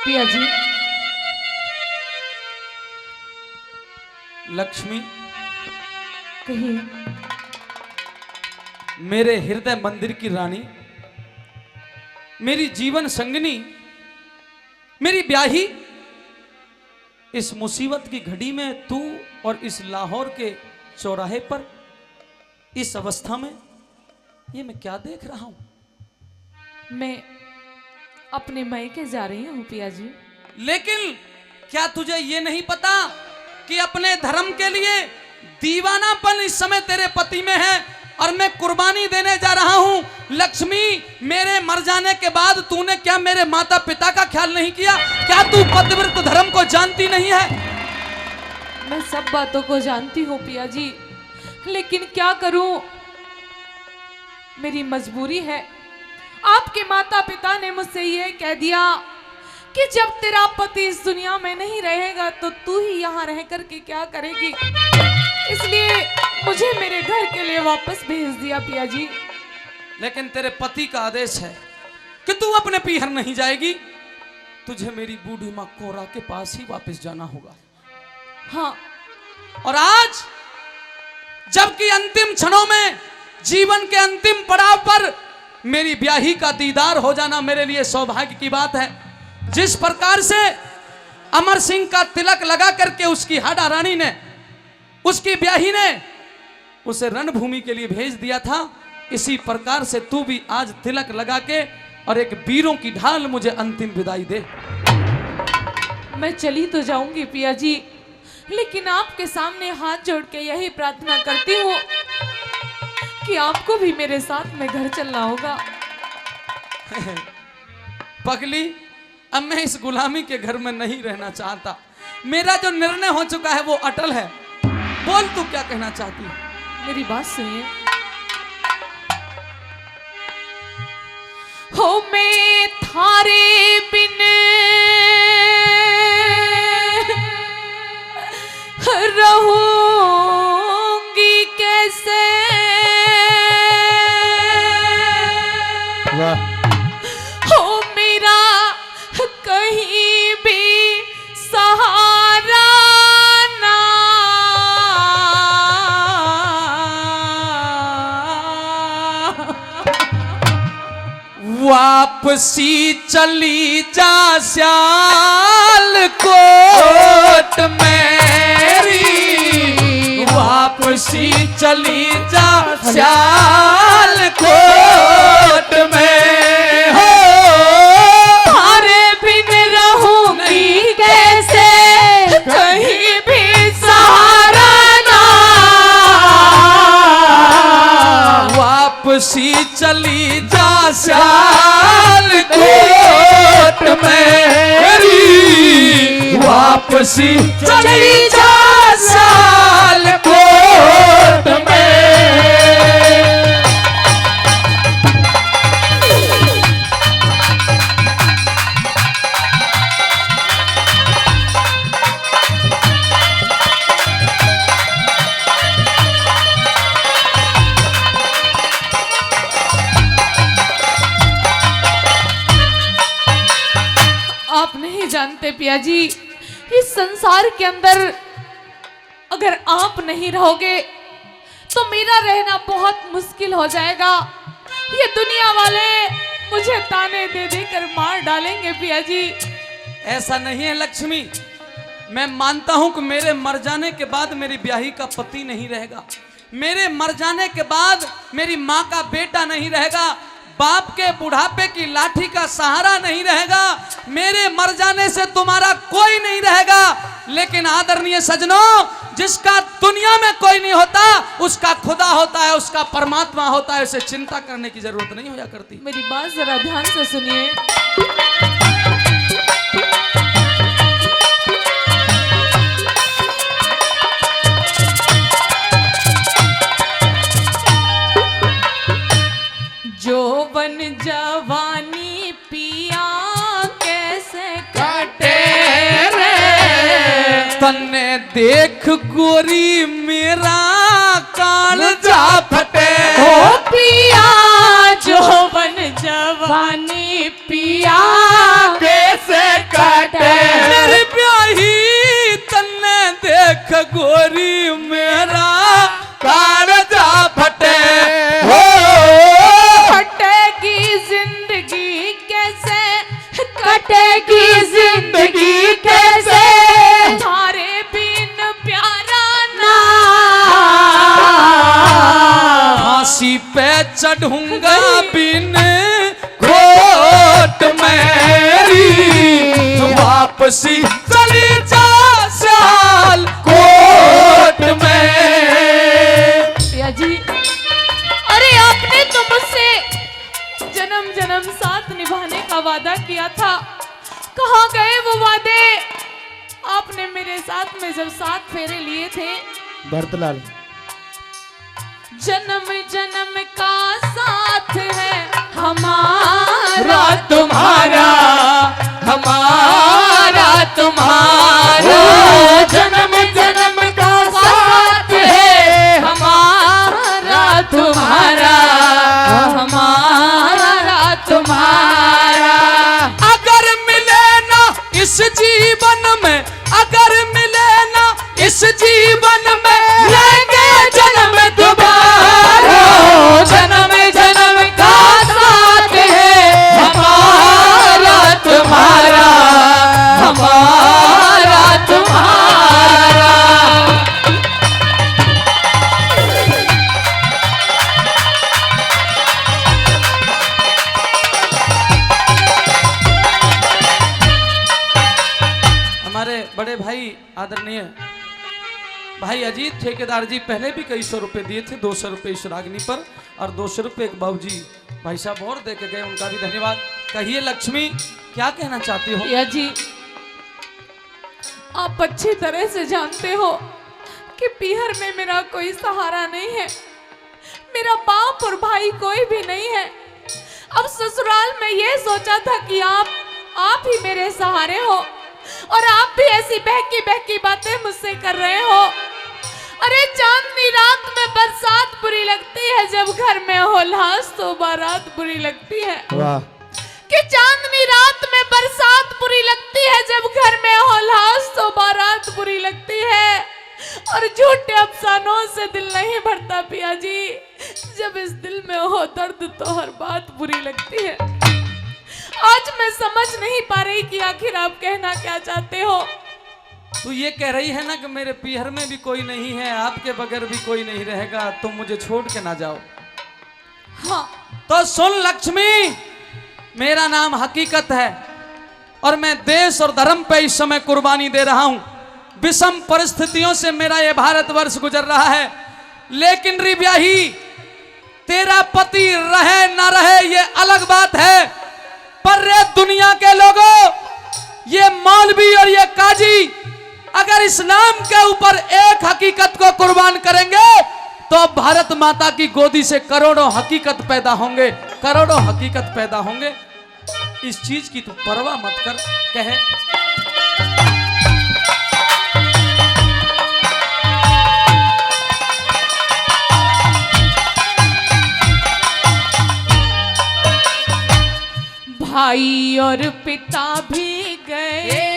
पिया जी। लक्ष्मी, कहिए। मेरे हृदय मंदिर की रानी, मेरी जीवन संगनी, मेरी ब्याही, इस मुसीबत की घड़ी में तू और इस लाहौर के चौराहे पर इस अवस्था में ये मैं क्या देख रहा हूं? मैं अपने मायके जा रही हूँ पिया जी। लेकिन क्या तुझे ये नहीं पता कि अपने धर्म के लिए दीवानापन इस समय तेरे पति में है और मैं कुर्बानी देने जा रहा हूं? लक्ष्मी, मेरे मर जाने के बाद तूने क्या मेरे माता पिता का ख्याल नहीं किया? क्या तू पतिव्रत धर्म को जानती नहीं है? मैं सब बातों को जानती हूँ पिया जी, लेकिन क्या करूं, मेरी मजबूरी है। आपके माता पिता ने मुझसे यह कह दिया कि जब तेरा पति इस दुनिया में नहीं रहेगा तो तू ही यहाँ रह करके क्या करेगी, इसलिए मुझे मेरे घर के लिए वापस भेज दिया पिया जी। लेकिन तेरे पति का आदेश है कि तू अपने पीहर नहीं जाएगी, तुझे मेरी बूढ़ी माँ कोरा के पास ही वापस जाना होगा। हाँ, और आज जबकि अंतिम क्षणों में, जीवन के अंतिम पड़ाव पर मेरी ब्याही का दीदार हो जाना मेरे लिए सौभाग्य की बात है। जिस प्रकार से अमर सिंह का तिलक लगा करके उसकी हाडा रानी ने, उसकी ब्याही ने उसे रणभूमि के लिए भेज दिया था, इसी प्रकार से तू भी आज तिलक लगा के और एक वीरों की ढाल मुझे अंतिम विदाई दे। मैं चली तो जाऊंगी पिया जी, लेकिन आपके सामने हाथ जोड़ के यही प्रार्थना करती हूँ कि आपको भी मेरे साथ में घर चलना होगा। पगली, अब मैं इस गुलामी के घर में नहीं रहना चाहता। मेरा जो निर्णय हो चुका है वो अटल है। बोल, तू क्या कहना चाहती है? मेरी बात सुनिए। हो मैं थारे बिन रहूंगी कैसे, हो मेरा कहीं भी सहारा ना, वापसी चली जा सियालकोट मेरी, वापसी चली जा सियालकोट में। हो थारे बिन रहूंगी कैसे, कहीं भी सहारा ना, वापसी चली जा सियालकोट मेरी, वापसी चली जा सियालकोट में। आप नहीं जानते पिया जी, इस संसार के अंदर अगर आप नहीं रहोगे तो मेरा रहना बहुत मुश्किल हो जाएगा। ये दुनिया वाले मुझे ताने दे देकर मार डालेंगे पिया जी। ऐसा नहीं है लक्ष्मी, मैं मानता हूं कि मेरे मर जाने के बाद मेरी ब्याही का पति नहीं रहेगा, मेरे मर जाने के बाद मेरी माँ का बेटा नहीं रहेगा, बाप के बुढ़ापे की लाठी का सहारा नहीं रहेगा, मेरे मर जाने से तुम्हारा कोई नहीं रहेगा। लेकिन आदरणीय सजनों, जिसका दुनिया में कोई नहीं होता उसका खुदा होता है, उसका परमात्मा होता है, उसे चिंता करने की जरूरत नहीं होया करती। मेरी बात जरा ध्यान से सुनिए। जोवन जवानी पिया कैसे कटे रे, तन्ने देख गोरी मेरा कालजा फटे। ओ पिया जोवन जवानी पिया कैसे कर चढ़ूंगा बिन खोट मेरी, वापसी चली जा साल कोट में। पिया जी, अरे आपने तो मुझसे जन्म जन्म साथ निभाने का वादा किया था, कहाँ गए वो वादे? आपने मेरे साथ में जब 7 फेरे लिए थे। भरतलाल, जन्म जन्म का साथ है हमारा तुम्हारा, हमारा तुम्हारा, जन्म जन्म का साथ है हमारा तुम्हारा, हमारा तुम्हारा। अगर मिले ना इस जीवन में, अगर मिले ना इस जीवन में, लेंगे जन्म दोबारा। जन्म जन्म का साथ है हमारा तुम्हारा, हमारा तुम्हारा। हमारे बड़े भाई आदरणीय भाई अजीत ठेकेदार जी पहले भी कई 100 रुपए दिए थे, 200 रुपए इस रागनी पर और 200 रुपए एक बाबूजी भाई साहब और दे के गए, उनका भी धन्यवाद। कहिए लक्ष्मी, क्या कहना चाहती हो? पिया जी, आप अच्छी तरह से जानते हो कि पीहर में मेरा कोई सहारा नहीं है, मेरा बाप और भाई कोई भी नहीं है। अब ससुराल में ये सोचा था कि आप ही मेरे सहारे हो, और आप भी ऐसी बहकी बहकी बातें मुझसे कर रहे हो। अरे चांदनी रात में बरसात बुरी लगती है, जब घर में हो लाश तो बारात बुरी लगती है। वाह, कि चांदनी रात में बरसात बुरी लगती है, जब घर में हो लाश तो बारात बुरी लगती है। और झूठे अफसानों से दिल नहीं भरता पिया जी, जब इस दिल में हो दर्द तो हर बात बुरी लगती है। आज मैं समझ नहीं पा रही कि आखिर आप कहना क्या चाहते हो। तू ये कह रही है ना कि मेरे पीहर में भी कोई नहीं है, आपके बगैर भी कोई नहीं रहेगा, तुम मुझे छोड़ के ना जाओ। हाँ, तो सुन लक्ष्मी, मेरा नाम हकीकत है और मैं देश और धर्म पे इस समय कुर्बानी दे रहा हूं। विषम परिस्थितियों से मेरा ये भारतवर्ष गुजर रहा है, लेकिन री ब्याही, तेरा पति रहे ना रहे ये अलग बात है, पर रे दुनिया के लोगों, ये मौलवी और ये काजी अगर इस्लाम के ऊपर एक हकीकत को कुर्बान करेंगे तो भारत माता की गोदी से करोड़ों हकीकत पैदा होंगे, करोड़ों हकीकत पैदा होंगे। इस चीज की तू परवाह मत कर। कहे भाई और पिता भी गए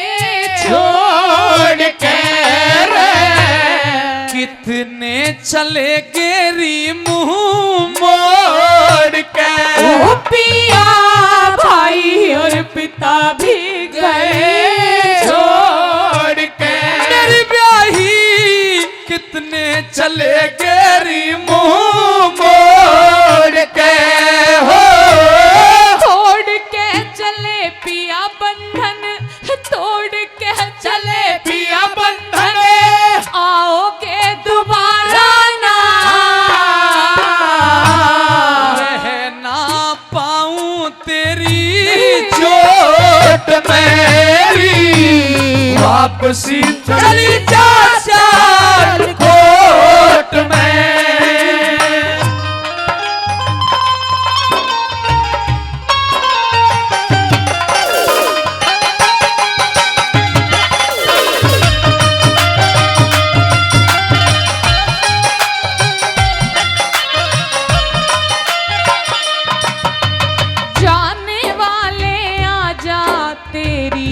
छोड़ के रे, कितने चले गेरी मुंह मोड़ के। ओ पिया, भाई और पिता भी गए छोड़ के, मेरी ब्याही कितने चले गेरी मुंह मोड़ के। हो छोड़ के चले पिया बंधन, तोड़ के चले पिया बंधन, आओगे दोबारा ना, रह ना पाऊं तेरी चोट मेरी, वापसी चली जा साल कोट में।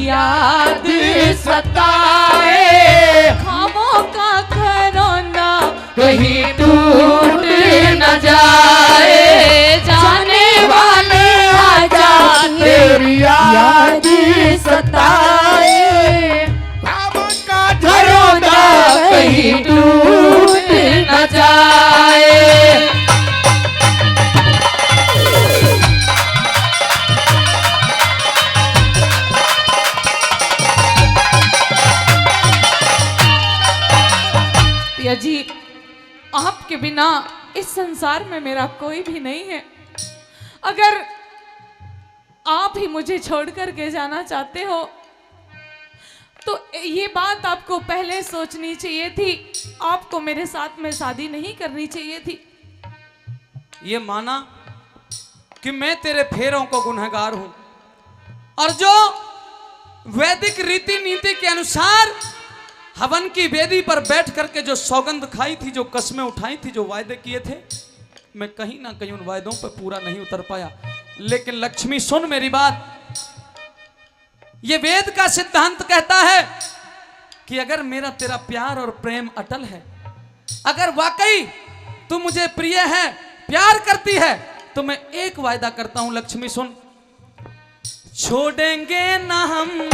याद सताए, खामों का घरौंदा कहीं टूट न जाए, जाने वाले आजा तेरी याद सताए, खामों का घरौंदा कहीं टूट न जाए। बिना इस संसार में मेरा कोई भी नहीं है। अगर आप ही मुझे छोड़ कर के जाना चाहते हो तो ये बात आपको पहले सोचनी चाहिए थी। आपको मेरे साथ में शादी नहीं करनी चाहिए थी। ये माना कि मैं तेरे फेरों को गुनहगार हूं और जो वैदिक रीति नीति के अनुसार हवन की वेदी पर बैठ करके जो सौगंध खाई थी, जो कस्में उठाई थी, जो वायदे किए थे, मैं कहीं ना कहीं उन वायदों पर पूरा नहीं उतर पाया। लेकिन लक्ष्मी सुन मेरी बात, ये वेद का सिद्धांत कहता है कि अगर मेरा तेरा प्यार और प्रेम अटल है, अगर वाकई तू मुझे प्रिय है, प्यार करती है, तो मैं एक वायदा करता हूं लक्ष्मी सुन, छोड़ेंगे ना हम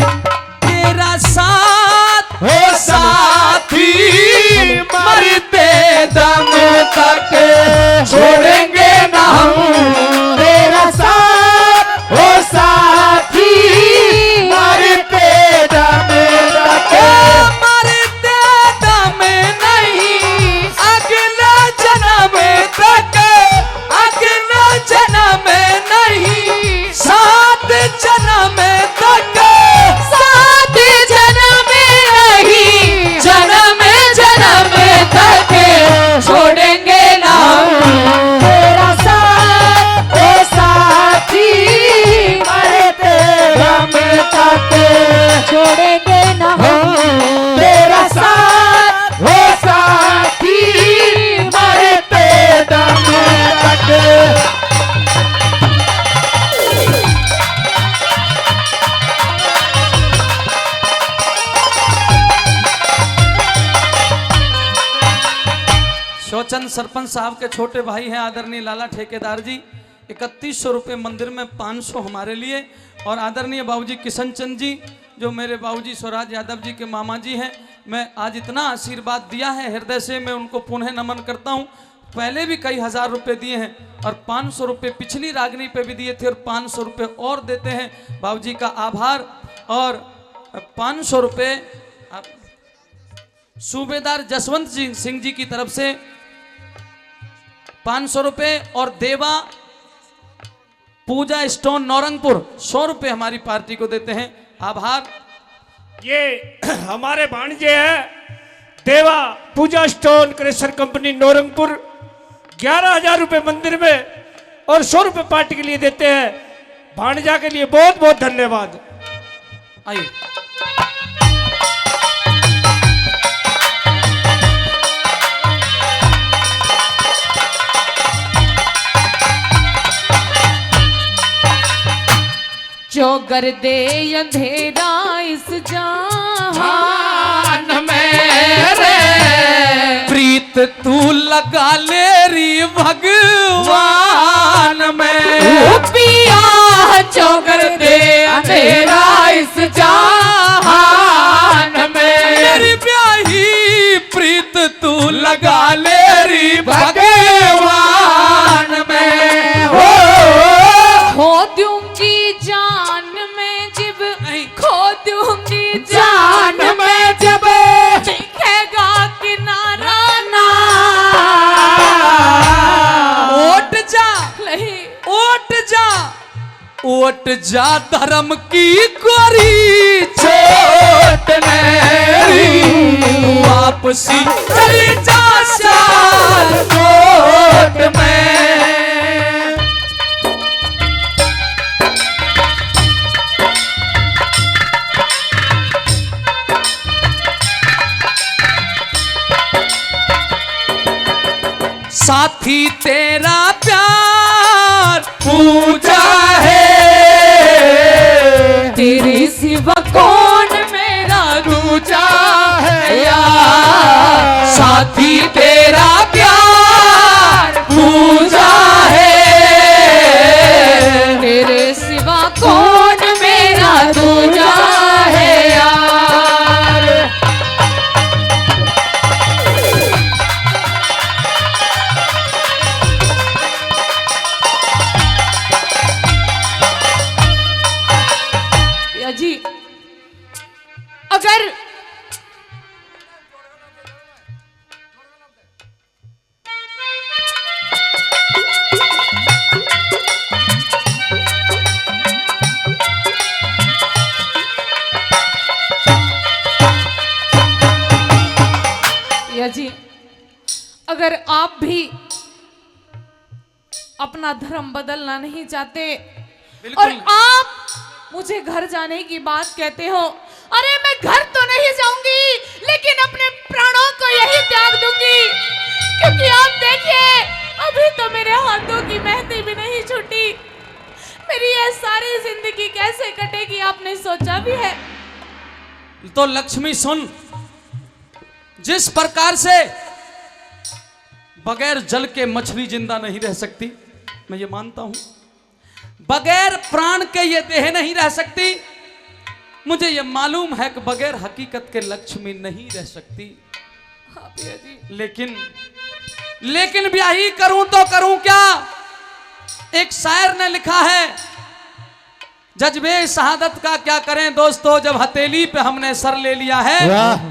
तेरा साथ हो साथी, मरते दम तक छोड़ेंगे ना हम तेरा साथ, हो साथी, मरते दम तक, मरते दम नहीं, अगला जन्म तक, अगला जन्म नहीं, सात जन्म तक, साथ जन्म नहीं, जन्म जन्म तक छोड़ेंगे ना तेरा साथ, हो साथी, मरते दम तक छोड़ेंगे ना हम तेरा साथ, हो साथी, मरते दम तक। शोचन सरपंच साहब के छोटे भाई हैं आदरणीय लाला ठेकेदार जी, 3100 रुपये मंदिर में, 500 हमारे लिए, और आदरणीय बाबूजी किशन चंद जी जो मेरे बाबूजी स्वराज यादव जी के मामा जी हैं, मैं आज इतना आशीर्वाद दिया है हृदय से, मैं उनको पुनः नमन करता हूं। पहले भी कई हजार रुपए दिए हैं और 500 रुपये पिछली रागनी पे भी दिए थे और 500 रुपये और देते हैं। बाबूजी का आभार। और 500 रुपये सूबेदार जसवंत सिंह जी की तरफ से 500 रुपये, और देवा पूजा स्टोन नौरंगपुर 100 रुपये हमारी पार्टी को देते हैं। आभार। ये हमारे भांजे हैं देवा पूजा स्टोन क्रेशर कंपनी नौरंगपुर, 11,000 रुपये मंदिर में और 100 रुपये पार्टी के लिए देते हैं। भांजा के लिए बहुत बहुत धन्यवाद। आइए। जो कर दे अंधेरा इस जहान मेरे प्रीत तू लगा ले री भगवान में, पिया जो कर दे अंधेरा इस जहान में, मेरी ब्याही प्रीत तू लगा ले री भगवान में, खो दूंगी जान में जब, नहीं। खो दूंगी जान में जब दिखेगा किनारा ना। ओट जा, नहीं ओट जा, ओट जा धर्म की गोरी चोट मेरी, वापसी चली जा कोट में। साथी तेरा प्यार पूजा है, तेरे सिवा कौन मेरा दूजा है यार, साथी तेरा प्यार पूजा है, तेरे सिवा कौन मेरा दूजा है यार। जी अगर पिया जी, अगर आप भी अपना धर्म बदलना नहीं चाहते और आप मुझे घर जाने की बात कहते हो, अरे मैं घर तो नहीं जाऊंगी लेकिन अपने प्राणों को यही त्याग दूंगी, क्योंकि आप देखिए अभी तो मेरे हाथों की मेहंदी भी नहीं छूटी। मेरी ये सारी जिंदगी कैसे कटेगी आपने सोचा भी है? तो लक्ष्मी सुन, जिस प्रकार से बगैर जल के मछली जिंदा नहीं रह सकती, मैं ये मानता हूं, बगैर प्राण के ये देह नहीं रह सकती, मुझे ये मालूम है कि बगैर हकीकत के लक्ष्मी नहीं रह सकती। हाँ पिया जी। लेकिन ब्याही करूं तो करूं क्या? एक शायर ने लिखा है, जज्बे शहादत का क्या करें दोस्तों, जब हथेली पे हमने सर ले लिया है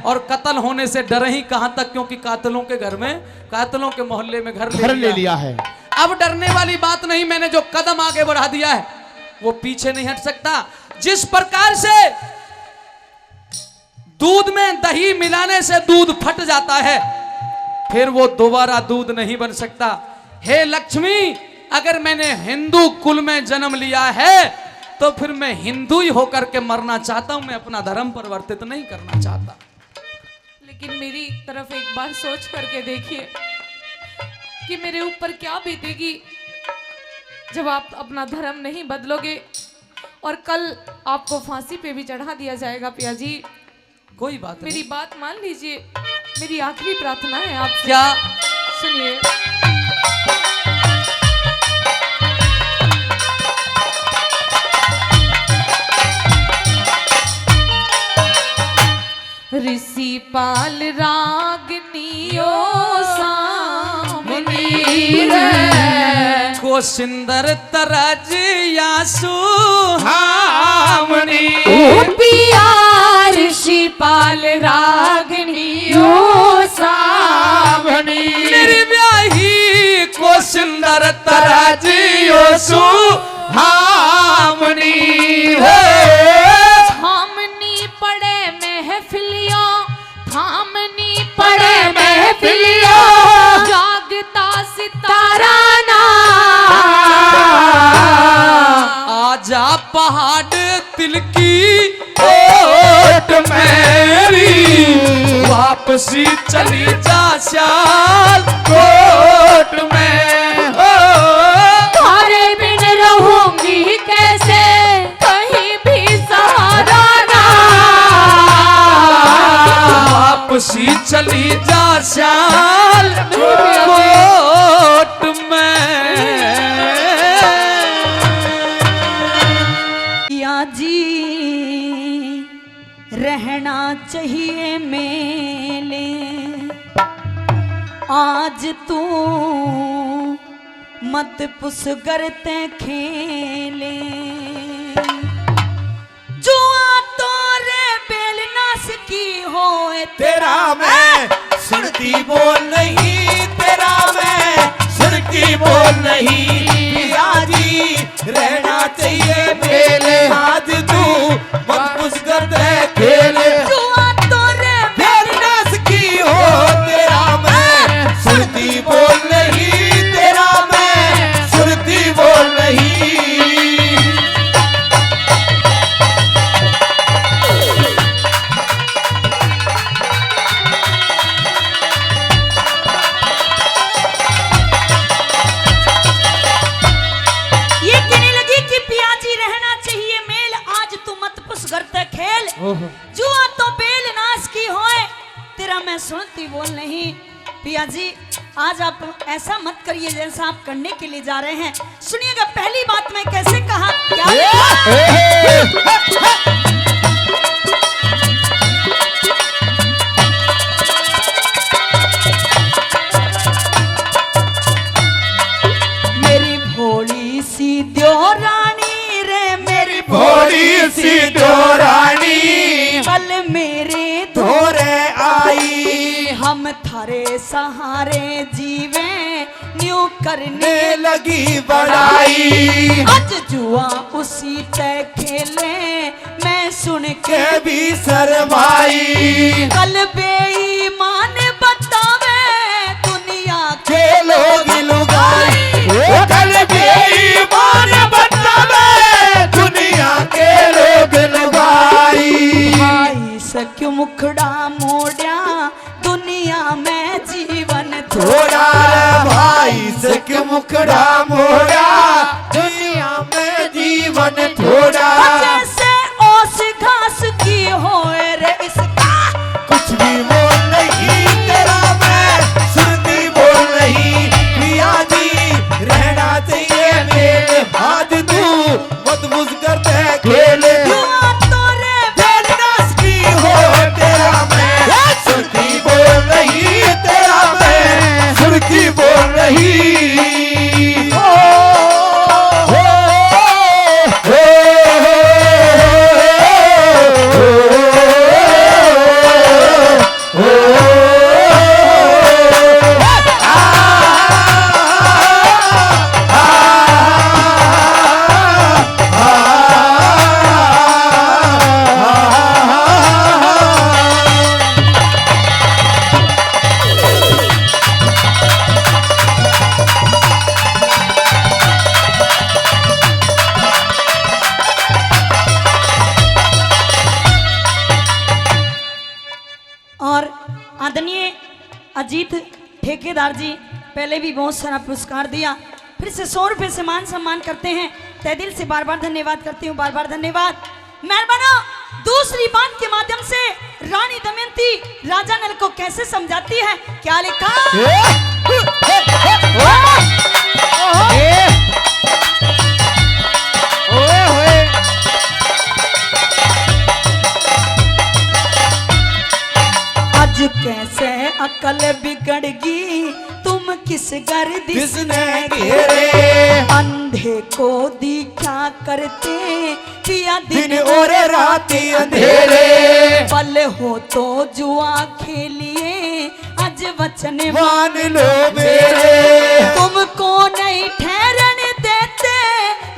और कत्ल होने से डर ही कहां तक, क्योंकि कातलों के घर में, कातलों के मोहल्ले में घर ले लिया है। अब डरने वाली बात नहीं, मैंने जो कदम आगे बढ़ा दिया है वो पीछे नहीं हट सकता। जिस प्रकार से दूध में दही मिलाने से दूध फट जाता है, फिर वो दोबारा दूध नहीं बन सकता। हे लक्ष्मी, अगर मैंने हिंदू कुल में जन्म लिया है तो फिर मैं हिंदू ही होकर के मरना चाहता हूं, मैं अपना धर्म परिवर्तित नहीं करना चाहता। लेकिन मेरी तरफ एक बार सोच करके देखिए कि मेरे ऊपर क्या बीतेगी जब आप अपना धर्म नहीं बदलोगे और कल आपको फांसी पे भी चढ़ा दिया जाएगा। पिया जी कोई बात नहीं, मेरी बात मान लीजिए, मेरी आखिरी प्रार्थना है आपसे। क्या? सुनिए, ऋषि पाल रागनियो सामनी को सुंदर तरज या सुहामनी, पिया ऋषि पाल रागनियो सामनी, निर्व्याही को सुंदर तरज यो सुहामनी। थामनी पड़े महफिलियों, थामनी पड़े महफिलियों, जागता सितारा ना, आजा पहाड़ दिल की ओट मेरी, वापसी चली जा श्याल कोट में। तारे बिन रहूंगी कैसे, कहीं भी सहारा ना, वापसी चली जा श्याल कोट में। पिया जी रहना चाहिए मेले, आज तू मत पुस करते खेले, जुआ तोरे बेलनास की होए तेरा मैं सुनती बोल नहीं, तेरा मैं सुनती बोल नहीं। पिया जी रहना चाहिए मेले, आज तू बस कर दे खेले, जुआ तोरे बेलनास की हो, तेरा मैं सुनती बोल नहीं, तेरा मैं सुनती बोल नहीं। ये कहने लगी कि पिया जी रहना चाहिए मेल, आज तू मत पुस करते खेल, जुआ तो बेल नाश की होए, तेरा मैं सुनती बोल नहीं। पिया जी आज आप ऐसा मत करिए जैसा आप करने के लिए जा रहे हैं। सुनिएगा पहली बात मैं कैसे कहा, क्या मेरी भोली सी द्यो रानी रे, मेरी भोली सी रानी कल मेरे धोरे आई, हम थारे सहारे जीवे न्यू करने ने लगी बड़ाई, आज जुआ उसी पे खेले, मैं सुन के के भी शर्माई, कल बेईमान बता से क्यों मुखड़ा मोड़ा, दुनिया में जीवन थोड़ा रे भाई से क्यों मुखड़ा मोड़ा, दुनिया में जीवन थोड़ा। जैसे ओस घास की होए रे इसका, कुछ भी बोल नहीं तेरा मैं सुनती बोल नहीं, पिया जी रहना चाहिए मेरे हाथ तू मत मुस्कर दे खेले। जुआ तोरे बेलनास की हो तेरा मैं सुनती बोल नहीं, तेरा मैं सुनती बोल नहीं। और आदरणीय अजीत ठेकेदार जी पहले भी बहुत सारा पुरस्कार दिया, फिर से 100 रुपए से मान सम्मान करते हैं। तहे दिल से बार बार धन्यवाद करती हूँ, बार बार धन्यवाद। मेहरबाना दूसरी बात के माध्यम से रानी दमयंती राजा नल को कैसे समझाती है, क्या लिखा? आज कैसे अकल बिगड़गी, तुम किस गर्दिश किसने में घेरे, अंधे को दिखा करते पिया दिन और रात अंधेरे, पल हो तो जुआ खेलिए आज वचन मान लो मेरे, तुमको नहीं ठहरने देते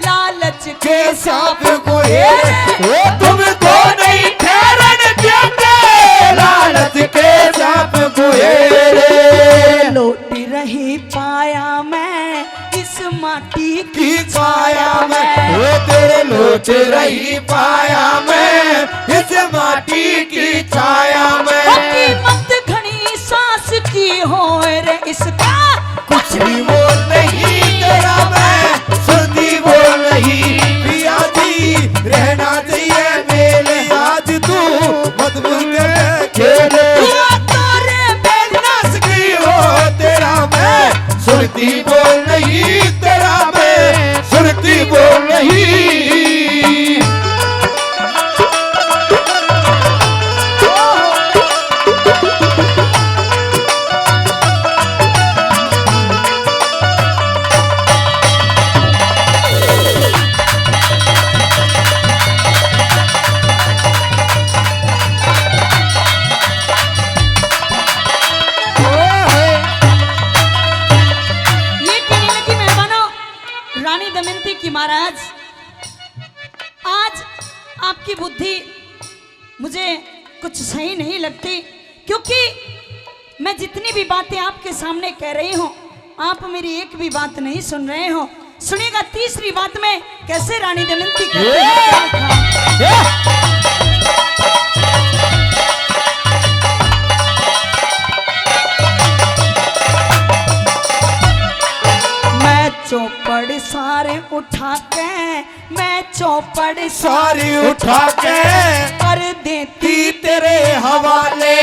लालच के सांप को वो तुमको नहीं ठहरने देते लालच के सांप को लौट रही पाया मैं इस माटी की छाया में, वो तेरे लौट रही पाया मैं इस माटी की छाया में। मत घनी सांस की हो रे इसका, कुछ भी बोल नहीं तेरा मैं सुनती बोल नहीं, पिया जी रहना चाहिए मेरे आज तू मत भूल खेले। तोरे बेलनास की हो तेरा मैं सुनती बोल नहीं, तेरा मैं सुनती बोल नहीं। रानी दमयंती की महाराज, आज आपकी बुद्धि मुझे कुछ सही नहीं लगती, क्योंकि मैं जितनी भी बातें आपके सामने कह रही हूँ आप मेरी एक भी बात नहीं सुन रहे हो। सुनिएगा तीसरी बात में कैसे रानी दमयंती कहती है। चौपड़ सारे उठा के मैं चौपड़ सारी उठा के कर देती तेरे हवाले,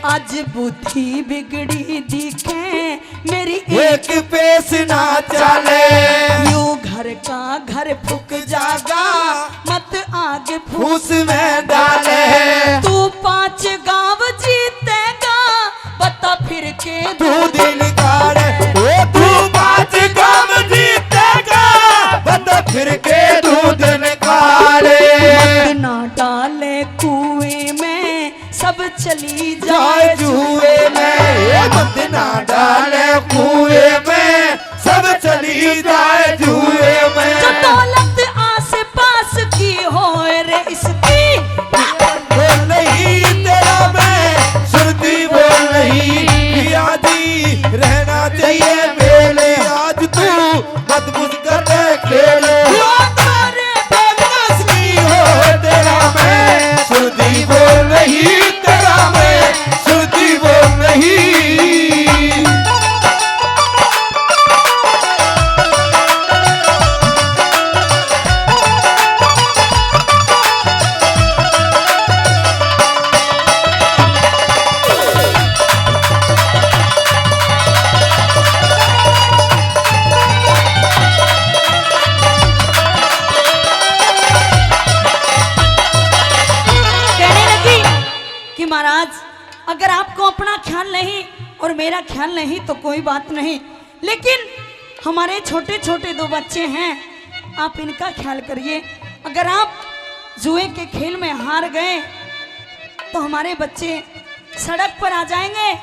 आज बुद्धि बिगड़ी दिखे मेरी एक पेश ना चले, यू घर का घर फूक जागा मत आग फूस में डाले, तू 5 गांव जीतेगा बता फिर के तू दिन काढ़े, तू 5 गांव जीतेगा बता फिर के दूध निकाले, ना डाले कुएं में सब चली जाए जुए में, मत ना डाले कुएं में सब चली जाए जुए में। जो दौलत आस पास की हो रे इसकी बोल नहीं तेरा मैं सुनती बोल नहीं, पिया जी रहना चाहिए मेले आज तू मत मुस्कर खेले। बेलनास की हो तेरा मैं सुनती बोल नहीं, कि महाराज अगर आपको अपना ख्याल नहीं और मेरा ख्याल नहीं तो कोई बात नहीं, लेकिन हमारे छोटे छोटे 2 बच्चे हैं, आप इनका ख्याल करिए। अगर आप जुए के खेल में हार गए तो हमारे बच्चे सड़क पर आ जाएंगे,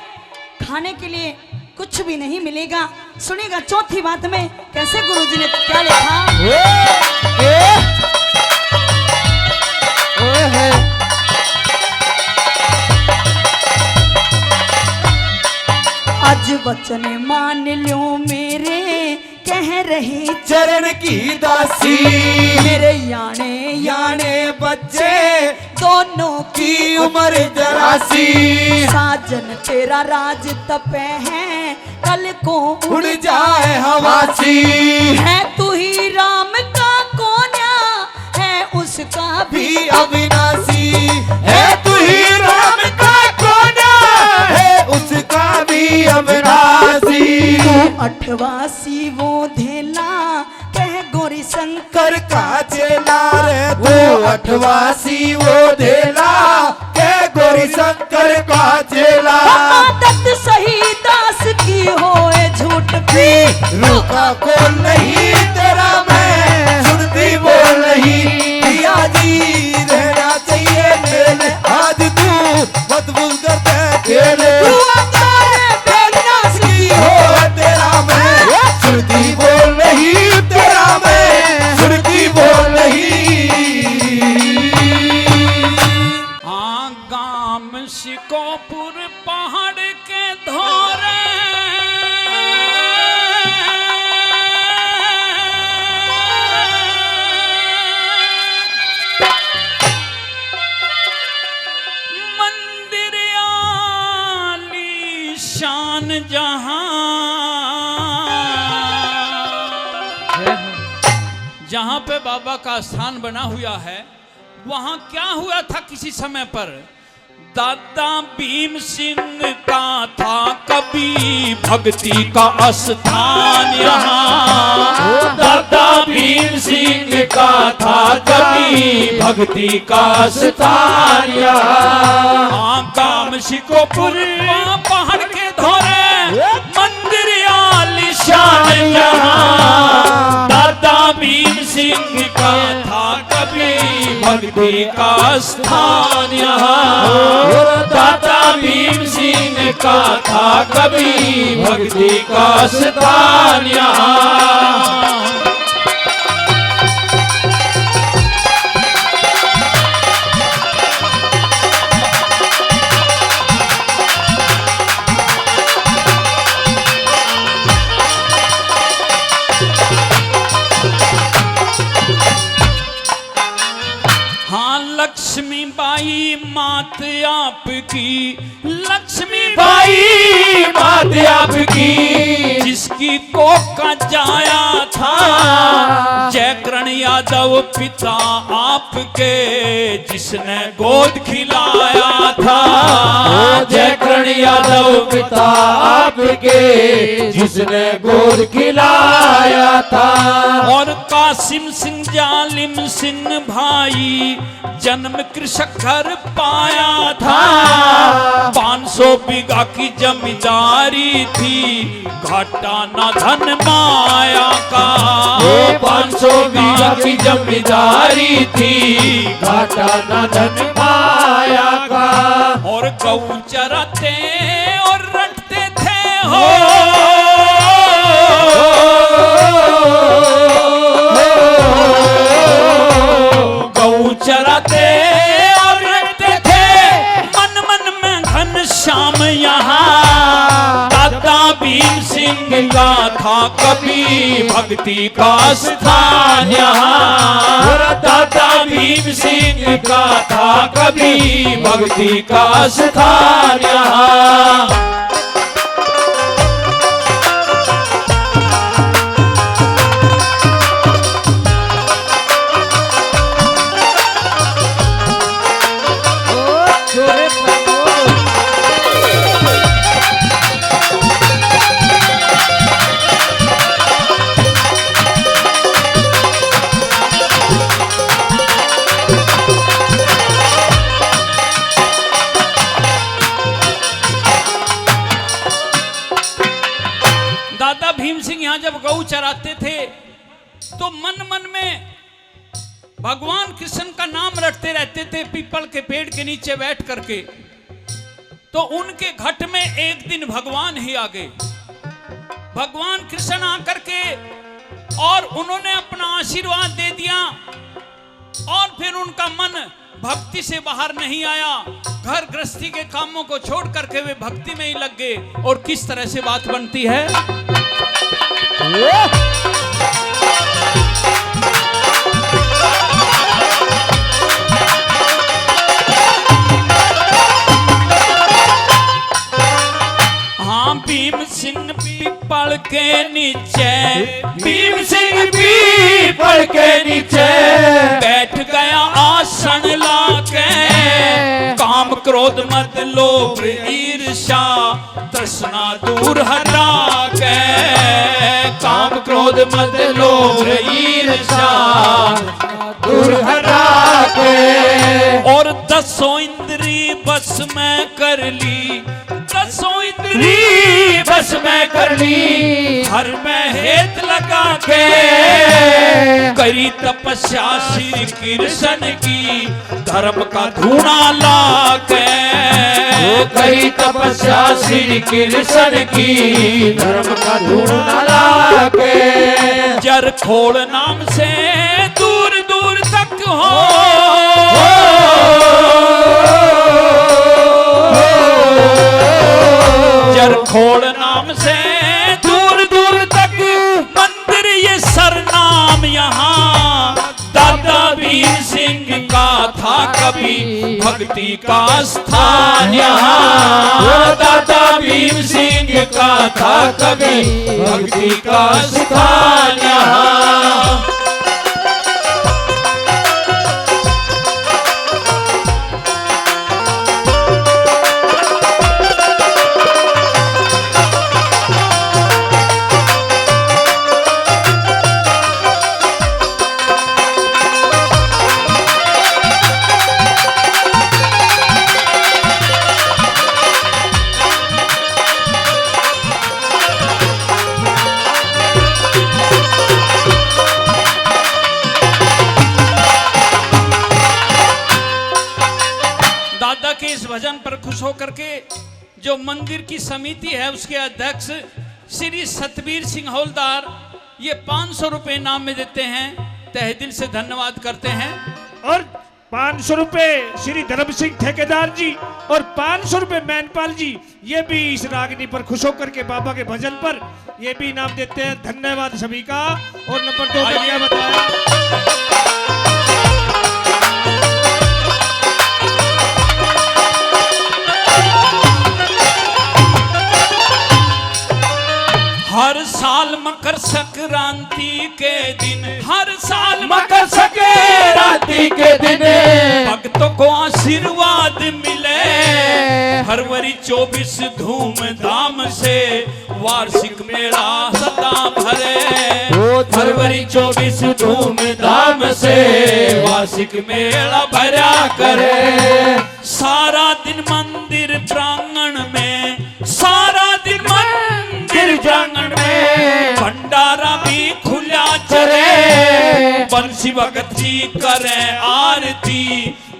खाने के लिए कुछ भी नहीं मिलेगा। सुनिएगा चौथी बात में कैसे गुरुजी ने क्या लिखा। आज वचन मान लो मेरे, कह रही चरण की दासी, मेरे याने याने बच्चे दोनों की उम्र 83, साजन तेरा राज तपे है, कल को उड़ जाए हवासी। है तू ही राम का कोन्या, है उसका भी भी अविनाशी है, तू ही राम का कोना है, उसका भी अविनाशी। 88 वो धेला, कह गोरी शंकर कर का चेला रे तू 88 वो धेला, के गोरी शंकर का चेला। आदत सही दास की होए झूठ की, रूखा कौन नहीं तेरा मैं, सुनती बोल नहीं पिया जी, रहना चाहिए मेले आज तू मत भूल करते खेले। हो तेरा मैं सुनती बोल नहीं, तेरा मैं सुनती बोल नहीं। हाँ गाम शिकोपुर पहाड़ के धोरे, मंदिर आली शान जहां, जहां पे बाबा का स्थान बना हुआ है, वहां क्या हुआ था किसी समय पर, दादा भीम सिंह का था कभी भक्ति का स्थान यहाँ। दादा भीम सिंह का था कभी भक्ति का स्थान यहाँ। काम शिकोपुर पहाड़ के धोरे, मंदिर आलीशान यहाँ। दादा भीम सिंह का था कभी भक्ति का स्थान यहाँ। दादा भीम सिंह का था कभी भक्ति का स्थान यहाँ। लक्ष्मी बाई मात आपकी, लक्ष्मी बाई मात आपकी, जिसकी कोका जाया था जयकरण यादव पिता आपके, जिसने गोद खिलाया था जयकरण यादव पिता आपके, जिसने गोद खिलाया था। और कासिम सिंह जालिम सिंह भाई जन्म कृषक घर पाया था, 500 बीघा की जमींदारी थी, घाटा न धन माया का। 500 बीघा की जमींदारी थी, घाटा न धन माया का। और गऊ चराते और रटते थे हो, चराते और रखते थे मन मन में घनश्याम यहाँ। दादा भीम सिंह का था कभी भक्ति का स्थान यहाँ। दादा भीम सिंह का था कभी भक्ति का स्थान यहाँ। यहाँ जब गऊ चराते थे तो मन मन में भगवान कृष्ण का नाम रटते रहते थे पीपल के पेड़ के नीचे बैठ करके। तो उनके घट में एक दिन भगवान ही आ गए। भगवान कृष्ण आकर के और उन्होंने अपना आशीर्वाद दे दिया और फिर उनका मन भक्ति से बाहर नहीं आया। घर गृहस्थी के कामों को छोड़ करके वे भक्ति में ही लग गए। और किस तरह से बात बनती है। हाँ, भीम सिंह पीपल के नीचे, भीम सिंह पीपल के नीचे बैठ गया आसन लाके। काम क्रोध मत लोभ ईर्ष्या तृष्णा दूर हटा के। काम क्रोध मत लोभ ईर्ष्या दूर हटा के। और दसों इंद्री बस में कर ली, दसों इंद्री बस में कर ली। हर में हेत लगा के करी तपस्या श्री कृष्ण की धर्म का धूना ला के। करी तपस्या श्री कृष्ण की धर्म का धूना ला के। जर खोड़ नाम से दूर दूर तक हो, जर खोड़ नाम से दूर दूर तक मंदिर ये सरनाम यहाँ। दादा वीर सिंह का था कभी भक्ति का स्थान यहाँ। दादा भीम सिंह का था कभी भक्ति का स्थान यहाँ। दादा के इस भजन पर खुश होकर के जो मंदिर की समिति है उसके अध्यक्ष श्री सतबीर सिंह हवलदार ये 500 रुपए इनाम में देते हैं। तहे दिल से धन्यवाद करते हैं। और 500 रुपए श्री धर्म सिंह ठेकेदार जी और 500 रुपए मैनपाल जी ये भी इस रागनी पर खुश होकर के बाबा के भजन पर ये भी इनाम देते हैं। धन्यवाद सभी का। और नंबर 2 पे क्या बताया। हर साल मकर संक्रांति के दिन, हर साल मकर संक्रांति के दिन भक्तों को आशीर्वाद मिले। फरवरी 24 धूमधाम से वार्षिक मेला सदा भरे। फरवरी 24 धूमधाम से वार्षिक मेला भरा करे। सारा दिन मंदिर प्रांगण में, सारा दिन मंदिर प्रांगण में भंडारा भी खुला चले। बंसी भगत जी करे आरती,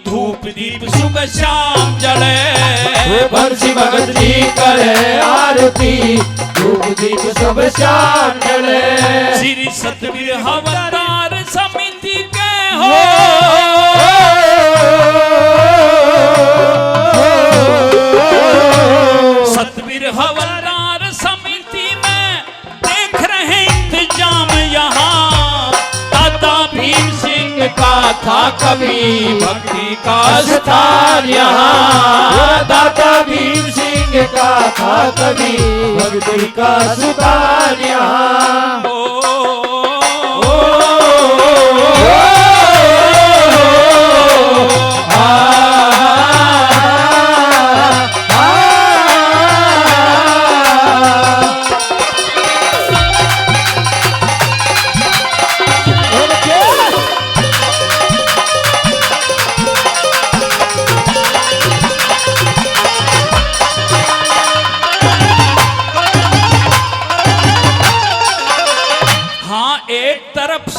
धूप दीप सुबह शाम जले। बंसी भगत जी करे आरती, धूप दीप सब शाम जले। श्री सतबीर हवलदार समिति के हो, सतबीर हवलदार समिति में देख रहे इंतजाम यहाँ। दादा भीम सिंह का था कभी भक्ति का स्थान यहाँ। दादा भीम सिंह का था कभी भक्ति का स्थान यहाँ।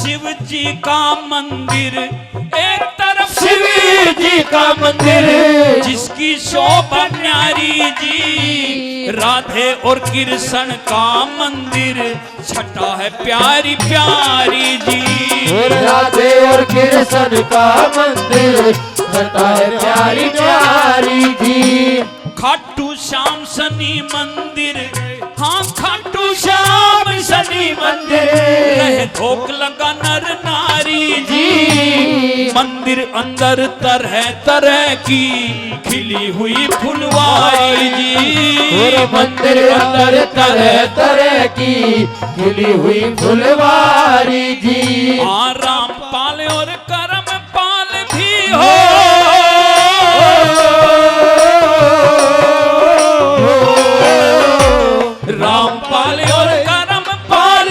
शिव जी का मंदिर, एक तरफ शिव जी का मंदिर, जिसकी शोभा न्यारी जी, राधे और कृष्ण का मंदिर, छटा है प्यारी प्यारी जी। और राधे और कृष्ण का मंदिर, छटा है प्यारी प्यारी जी। खाटू श्याम शनि मंदिर, हाँ खाटू श्याम शनि मंदिर, रहे धोख लगा नर नारी जी। मंदिर अंदर तरह तरह की खिली हुई फुलवारी जी। और मंदिर अंदर तरह तरह की खिली हुई फुलवारी जी। राम पाल और करम पाल भी हो, रामपाल और करम पाल,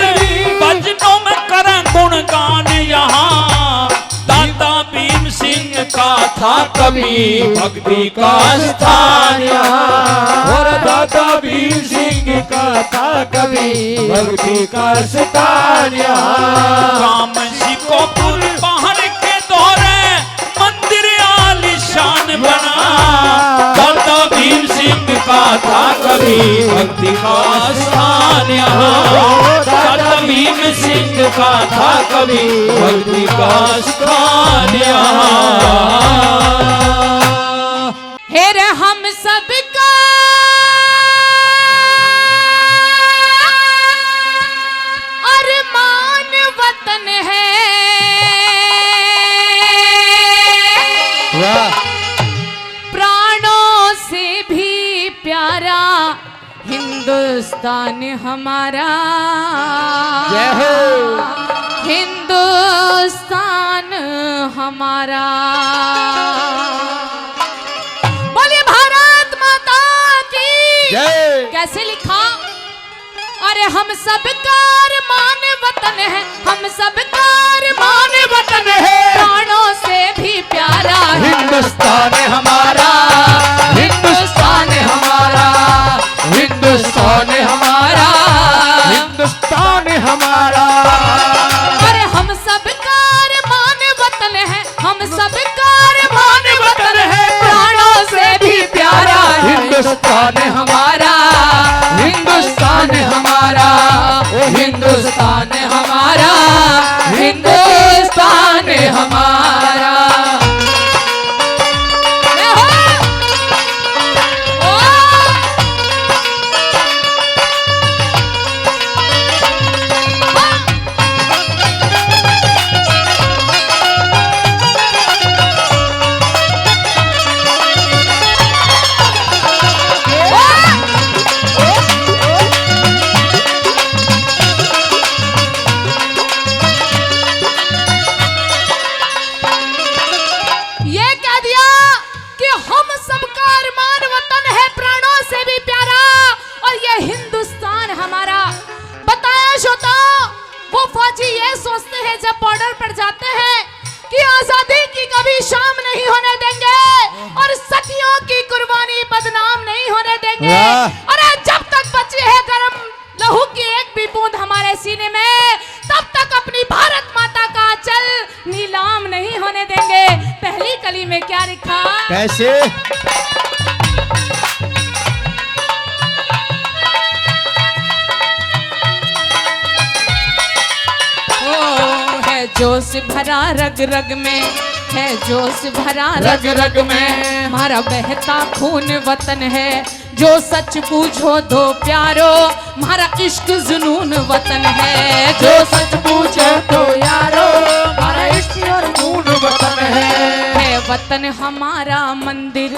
भजनों में करें गुणगान यहाँ। दादा भीम सिंह का था कभी भक्ति का स्थान यहाँ। और दादा भीम सिंह का था कभी भक्ति का स्थान यहाँ। राम जी को पुर पहाड़ के दौरे मंदिर आलीशान बना। दादा भीम सिंह का था कभी भक्ति का स्थान यहाँ। दादा भीम सिंह का था कभी भक्ति का स्थान यहाँ। हेर हम सबका अरमान वतन है, प्राणों से भी प्यारा हिंदुस्तान हमारा। जय हो। हिंदुस्तान हमारा। बोलिए भारत माता की जय। कैसे लिखा? अरे हम सब का अरमान वतन है, हम सब का अरमान वतन है, प्राणों से भी प्यारा हिंदुस्तान हमारा, हिंदुस्तान हमारा, हिंदुस्तान हमारा, हिंदुस्तान हमारा। अरे हम सब का अरमान वतन है, हम सब का अरमान वतन है, प्राणों से भी प्यारा हिंदुस्तान हमारा, हिंदुस्तान हमारा, ओ हिंदुस्तान हमारा, हिंदुस्तान हमारा। अरे जब तक बची है गरम लहू की एक भी बूंद हमारे सीने में, तब तक अपनी भारत माता का आंचल नीलाम नहीं होने देंगे। पहली कली में क्या लिखा? कैसे? है जोश भरा रग रग में, है जोश भरा रग रग में, हमारा बहता खून वतन है, जो सच पूछो दो प्यारो, हमारा इश्क जुनून वतन है, जो सच पूछो तो यारो, हमारा इश्क और जुनून वतन है वतन हमारा मंदिर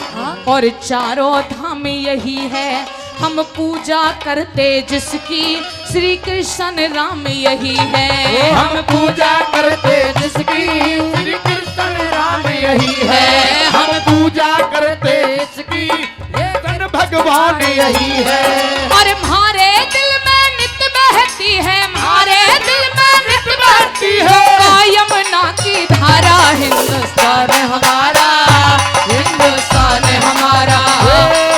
और चारों धाम यही है, हम पूजा करते जिसकी श्री कृष्ण राम यही है, हम पूजा करते जिसकी श्री कृष्ण राम यही है, हम पूजा करते इसकी कृष्ण भगवान यही है। और हमारे दिल में नित बहती है, हमारे दिल में नित बहती है यमुना की धारा, हिंदुस्तान हमारा, हिंदुस्तान हमारा,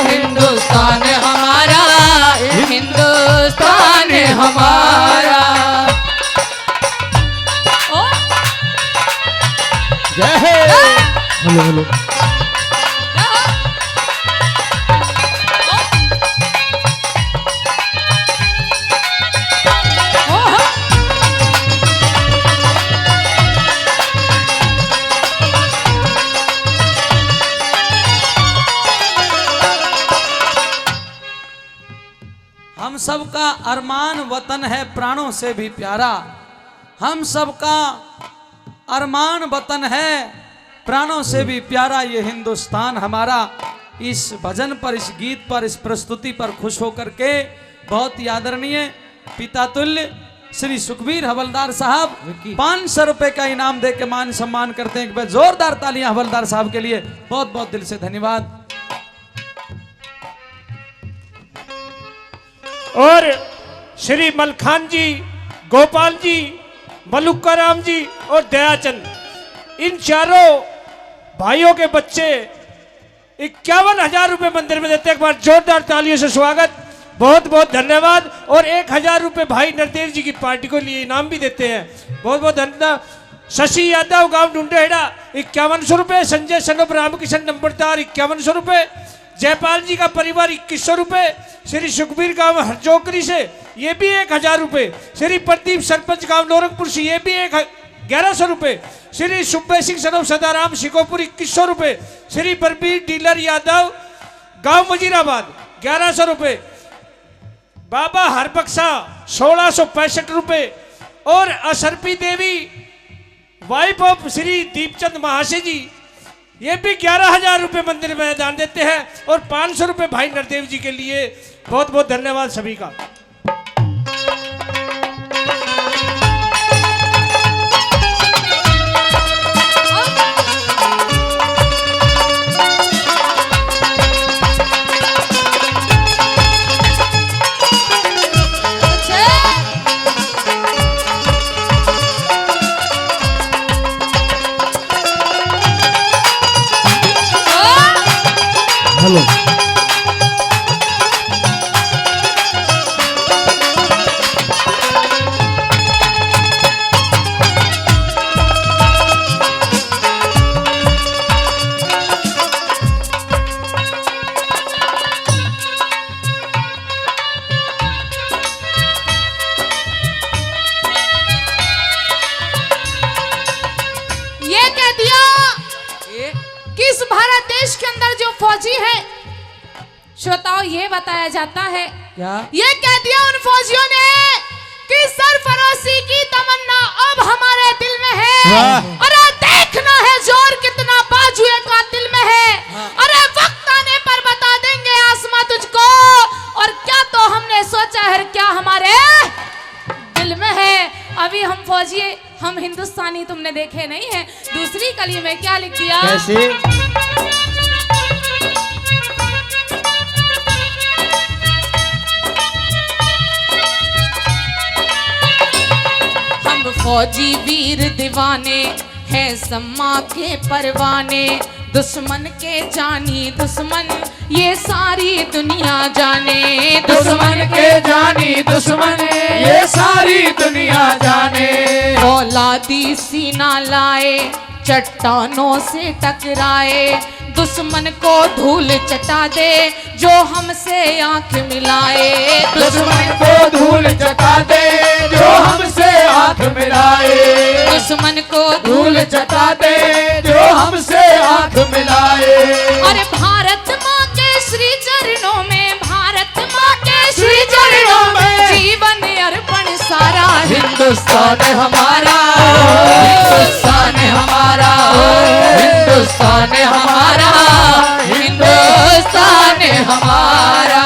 हिंदुस्तान हमारा, हिंदुस्तान हमारा। बोलो। हम सबका अरमान वतन है प्राणों से भी प्यारा। हम सबका अरमान वतन है प्राणों से भी प्यारा ये हिंदुस्तान हमारा। इस भजन पर, इस गीत पर, इस प्रस्तुति पर खुश होकर के बहुत ही आदरणीय पिता तुल्य श्री सुखबीर हवलदार साहब 500 रुपए का इनाम दे के मान सम्मान करते हैं। एक बार जोरदार तालियां हवलदार साहब के लिए, बहुत बहुत दिल से धन्यवाद। और श्री मलखान जी, गोपाल जी, मलुक्का राम जी और दयाचंद, इन चारों भाइयों के बच्चे 51,000 रुपए मंदिर में देते हैं। एक बार जोरदार तालियों से स्वागत, बहुत बहुत धन्यवाद। और 1,000 रुपए भाई नरदेव जी की पार्टी को लिए इनाम भी देते हैं, बहुत बहुत धन्यवाद। शशि यादव गांव ढूंढेड़ा 5100 रुपए, संजय सनोप रामकिशन नंबरदार 5100 रुपए, जयपाल जी का परिवार 2100 रुपए, श्री सुखबीर गांव हरजोकरी से ये भी 1,000 रुपए, श्री प्रदीप सरपंच गांव नौरंगपुर से ये भी 1100 रुपए, श्री सुब्बे सिंह सनोप सदाराम शिकोपुर 2100 रुपए, श्री बलबीर डीलर यादव गांव वजीराबाद 1100 रुपए, बाबा हरबक्सा 1665 रुपए और असरपी देवी वाइफ ऑफ श्री दीपचंद महाशय जी ये भी 11,000 रुपए मंदिर में दान देते हैं। और 500 रुपए भाई नरदेव जी के लिए, बहुत बहुत धन्यवाद सभी का। हेलो, ये कह दिया कि इस भारत देश के अंदर जो फौजी है, श्रोताओं ये बताया जाता है, क्या ये कह दिया उन फौजियों ने कि सरफरोशी की तमन्ना अब हमारे दिल में है। अरे देखना है जोर कितना बाजुए का दिल में है। अरे वक्त आने पर बता देंगे आसमां तुझको, और क्या तो हमने सोचा है क्या हमारे दिल में है। अभी हम फौजी, हम हिंदुस्तानी तुमने देखे नहीं है। दूसरी कली में क्या लिख दिया, कैसे? हम फौजी वीर दीवाने हैं सम्मा के परवाने, दुश्मन के जानी दुश्मन ये सारी दुनिया जाने। दुश्मन के जानी दुश्मन ये सारी दुनिया जाने। औलादी सीना लाए चट्टानों से टकराए, दुश्मन को धूल चटा दे जो हमसे आंख मिलाए। दुश्मन को धूल चटा दे जो हमसे आंख मिलाए। दुश्मन को धूल चटा दे जो हमसे आंख मिलाए। अरे भारत माँ के श्री चरणों में, भारत माँ के श्री चरणों में जीवन अर्पण सारा। हिंदुस्तान हमारा, हिंदुस्तान हमारा, हिंदुस्तान हमारा, हिंदुस्तान हमारा।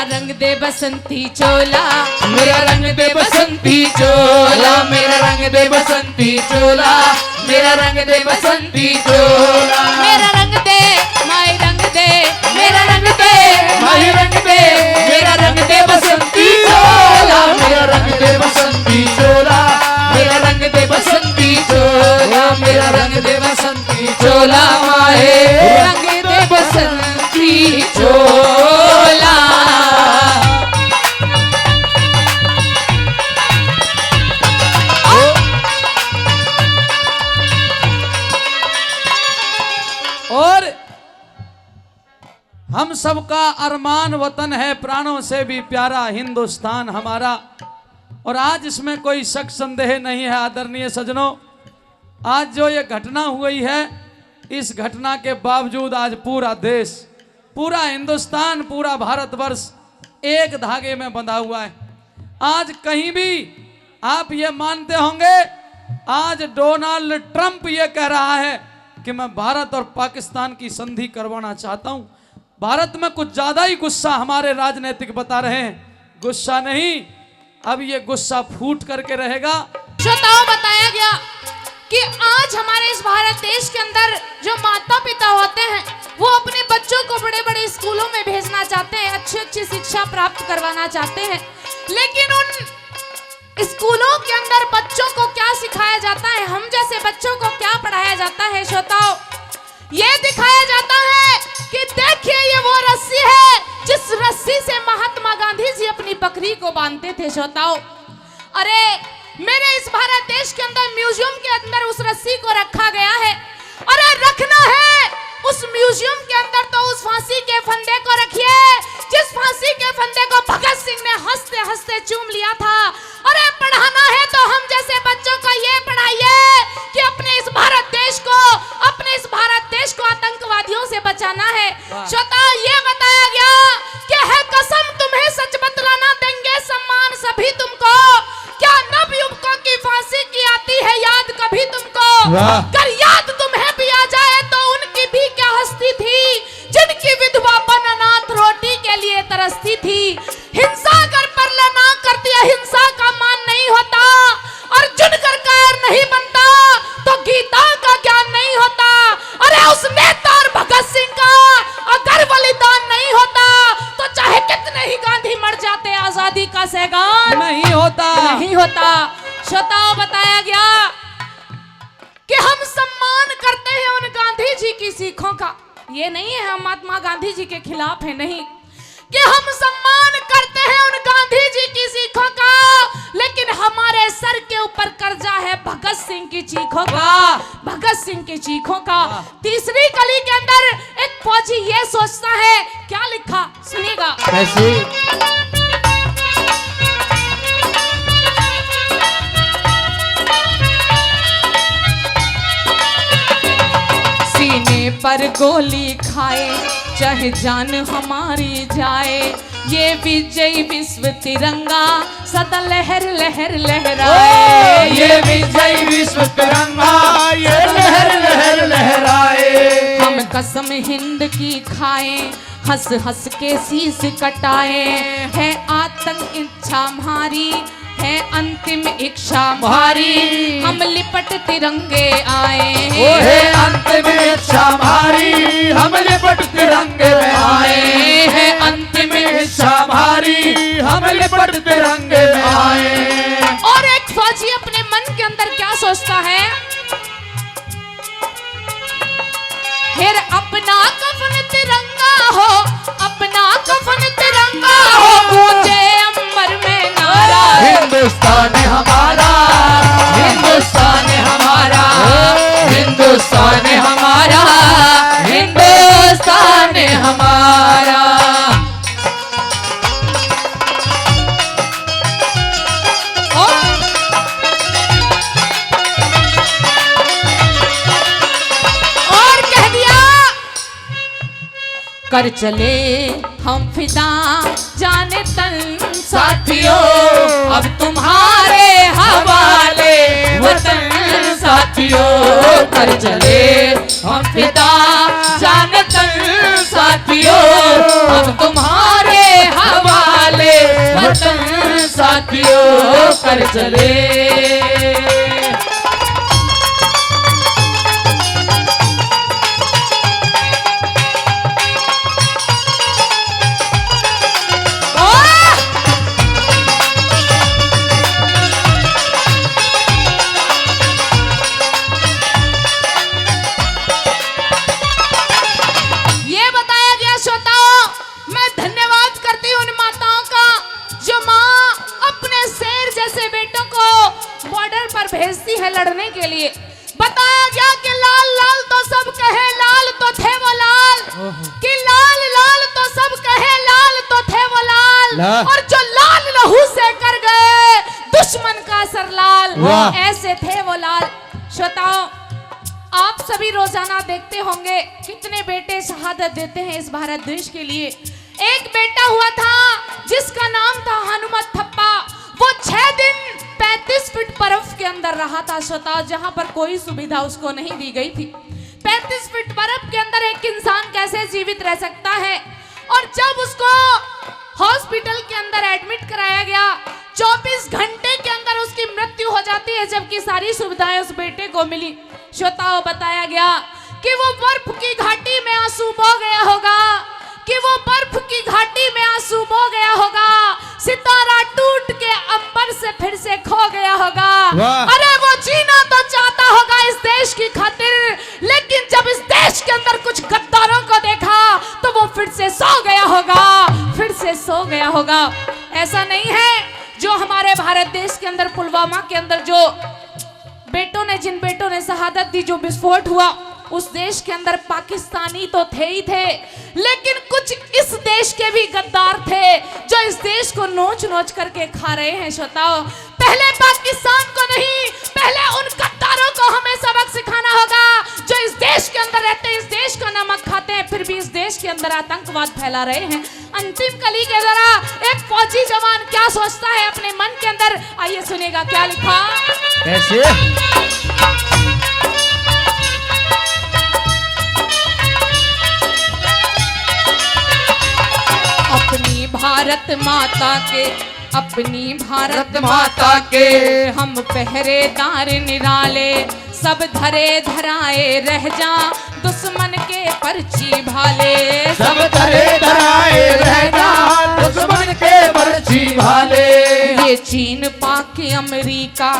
रंग दे बसंती चोला, मेरा रंग दे बसंती चोला, मेरा रंग दे बसंती चोला, मेरा रंग दे बसंती चोला, मेरा रंग दे माई रंग दे, मेरा रंग दे माही रंग दे, मेरा रंग दे बसंती चोला, मेरा रंग दे बसंती चोला, मेरा रंग दे बसंती चोला, मेरा रंग दे बसंती चोला, माहे रंग दे बसंती चोला। और हम सबका अरमान वतन है, प्राणों से भी प्यारा हिंदुस्तान हमारा। और आज इसमें कोई शक संदेह नहीं है आदरणीय सज्जनों, आज जो ये घटना हुई है, इस घटना के बावजूद आज पूरा देश, पूरा हिंदुस्तान, पूरा भारतवर्ष एक धागे में बंधा हुआ है। आज कहीं भी आप ये मानते होंगे, आज डोनाल्ड ट्रंप ये कह रहा है कि मैं भारत और पाकिस्तान की संधि करवाना चाहता हूं। भारत में कुछ ज्यादा ही गुस्सा हमारे राजनीतिक बता रहे हैं, गुस्सा नहीं, अब ये गुस्सा फूट करके रहेगा। श्रोताओं, बताया गया कि आज हमारे इस भारत देश के अंदर जो माता पिता होते हैं वो अपने बच्चों को बड़े बड़े स्कूलों में भेजना चाहते हैं, अच्छी अच्छी शिक्षा प्राप्त करवाना चाहते हैं, लेकिन उन स्कूलों के अंदर बच्चों को क्या सिखाया जाता है, हम जैसे बच्चों को क्या पढ़ाया जाता है? श्रोताओं, ये दिखाया जाता है कि देखिए ये वो रस्सी है जिस रस्सी से महात्मा गांधी जी अपनी बकरी को बांधते थे। श्रोताओं, अरे मेरे इस भारत देश के अंदर म्यूजियम के अंदर उस रस्सी को रखा गया है। अरे रखना है उस म्यूजियम के अंदर तो उस फांसी के फंदे को रखिए जिस फांसी के फंदे को भगत सिंह ने हंसते हंसते चूम लिया था। अरे पढ़ाना है तो हम जैसे बच्चों को ये पढ़ाइए कि अपने इस भारत देश को आतंकवादियों से बचाना है। श्रोताओ, ये बताया गया कि है कसम तुम्हें सच बतलाना देंगे सम्मान सभी तुमको, क्या नवयुवकों की फांसी की आती है याद कभी तुमको, कर याद तुम्हें भी आ जाए तो उनकी भी क्या हस्ती थी जिनकी विधवा बन अनाथ रोटी के लिए तरसती थी। हिंसा कर पर ना करती, हिंसा का मान नहीं होता, अर्जुन कर कायर नहीं बनता तो गीता का ज्ञान नहीं होता। अरे उस नेता और भगत सिंह का अगर बलिदान नहीं होता तो चाहे कितने ही गांधी मर जाते, आजादी का सैगान नहीं होता, नहीं होता। श्रोताओं, बताया गया कि हम सम्मान करते हैं उन गांधी जी की सीखों का, ये नहीं है हम महात्मा गांधी जी के खिलाफ है, नहीं, कि हम सम्मान करते हैं उन गांधी जी की सीखों का, लेकिन हमारे सर के ऊपर कर्जा है भगत सिंह की चीखों का, भगत सिंह की चीखों का। तीसरी कली के अंदर एक फौजी ये सोचता है, क्या लिखा सुनिएगा, सीने पर गोली खाए चाहे जान हमारी जाए, ये विजय विश्व तिरंगा सदा लहर लहर लहराए, ये विजय विश्व तिरंगा ये लहर लहर लहराए। हम कसम हिंद की खाए हंस हंस के शीश कटाए, है आतंक इच्छा हमारी है अंतिम इच्छा हमारी, हम लिपट तिरंगे आए, वो है अंतिम इच्छा हमारी, हम लिपट तिरंगे में आए, है अंतिम इच्छा हमारी, हम लिपट तिरंगे में आए। और एक फौजी अपने मन के अंदर क्या सोचता है, फिर अपना कफन तिरंगा हो, अपना कफन तिरंगा हो, गूंजे अंबर में नारा, हिंदुस्तान हमारा, हिंदुस्तान हमारा, हिंदुस्तान हमारा, हिंदुस्तान हमारा। और कह दिया कर चले हम फिदा जाने तन साथियों अब तुम्हारे हवाले वतन साथियों, कर चले हम फिदा जान तन साथियों, अब तुम्हारे हवाले पियो कर चले। ये बताया गया श्रोताओं, मैं धन्यवाद करती हूँ उन माताओं का जो माँ अपने शेर जैसे बेटों को बॉर्डर पर भेजती है लड़ने के लिए। बताया गया कि लाल लाल तो सब कहे लाल तो थे वो लाल, कि लाल लाल तो सब कहे लाल तो थे वो लाल, और जो लाल लहू से कर गए दुश्मन का सर लाल, ऐसे थे वो लाल। श्रोताओं, आप सभी रोजाना देखते होंगे कितने बेटे शहादत देते हैं इस भारत देश के लिए। एक बेटा हुआ था जिसका नाम था हनुमत थप्पा। वो 6 दिन 35 फीट बर्फ के अंदर रहा था श्रोता, जहां पर कोई सुविधा उसको नहीं दी गई थी। 35 फीट बर्फ के अंदर एक इंसान कैसे जीवित रह सकता है? और जब उसको हॉस्पिटल के अंदर एडमिट कराया गया, 24 घंटे के अंदर उसकी मृत्यु हो जाती है, जबकि सारी सुविधाएं उस बेटे को मिली। श्रोताओं, बताया गया कि वो बर्फ की घाटी में आंसू बह गया होगा, कि वो बर्फ की घाटी में आंसू बह गया होगा, सितारा टूट के अंबर से फिर से खो गया होगा। अरे वो जीना तो चाहता होगा इस देश की खातिर, लेकिन जब इस देश के अंदर कुछ गद्दारों को देखा तो वो फिर से सो गया होगा, फिर से सो गया होगा। ऐसा नहीं है जो हमारे भारत देश के अंदर पुलवामा के अंदर जो जिन बेटों ने शहादत दी, जो विस्फोट हुआ, उस देश के अंदर पाकिस्तानी तो थे ही थे, लेकिन कुछ इस देश के भी गद्दार थे जो इस देश को नोच नोच करके खा रहे हैं। श्रोताओ, पहले पाकिस्तान को नहीं, पहले उन गद्दारों को हमें सबक सिखाना होगा जो इस देश के अंदर रहते हैं, इस देश का नमक खाते हैं, फिर भी इस देश के अंदर आतंकवाद फैला रहे हैं। अंतिम कली के जरा एक फौजी जवान क्या सोचता है अपने मन के अंदर, आइए सुनेगा क्या लिखा। कैसे? अपनी भारत माता के, अपनी भारत माता के हम पहरेदार निराले, सब धरे धराए रह जा दुश्मन के पर्ची भाले, सब धरे धराए रह जा दुश्मन के पर्ची भाले। ये चीन पाक अमेरिका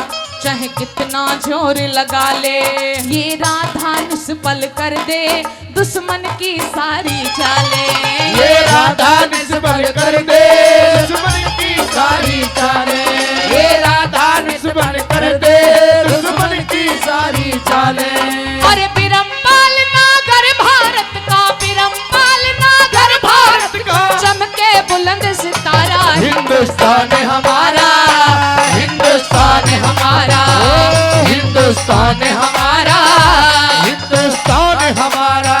चाहे कितना जोर लगा ले, ये राधा निष्फल कर दे दुश्मन की सारी चाले, ये राधा निष्फल कर दे दुश्मन की सारी चाले, ये राधा निष्फल कर दे दुश्मन की सारी चाले। और बिरम्बाल नागर भारत का, बिरम्बाल नागर भारत का, चमके बुलंद सितारा हिंदुस्तान हमारा, हिंदुस्तान हमारा, हिंदुस्तान हमारा, हिंदुस्तान हमारा।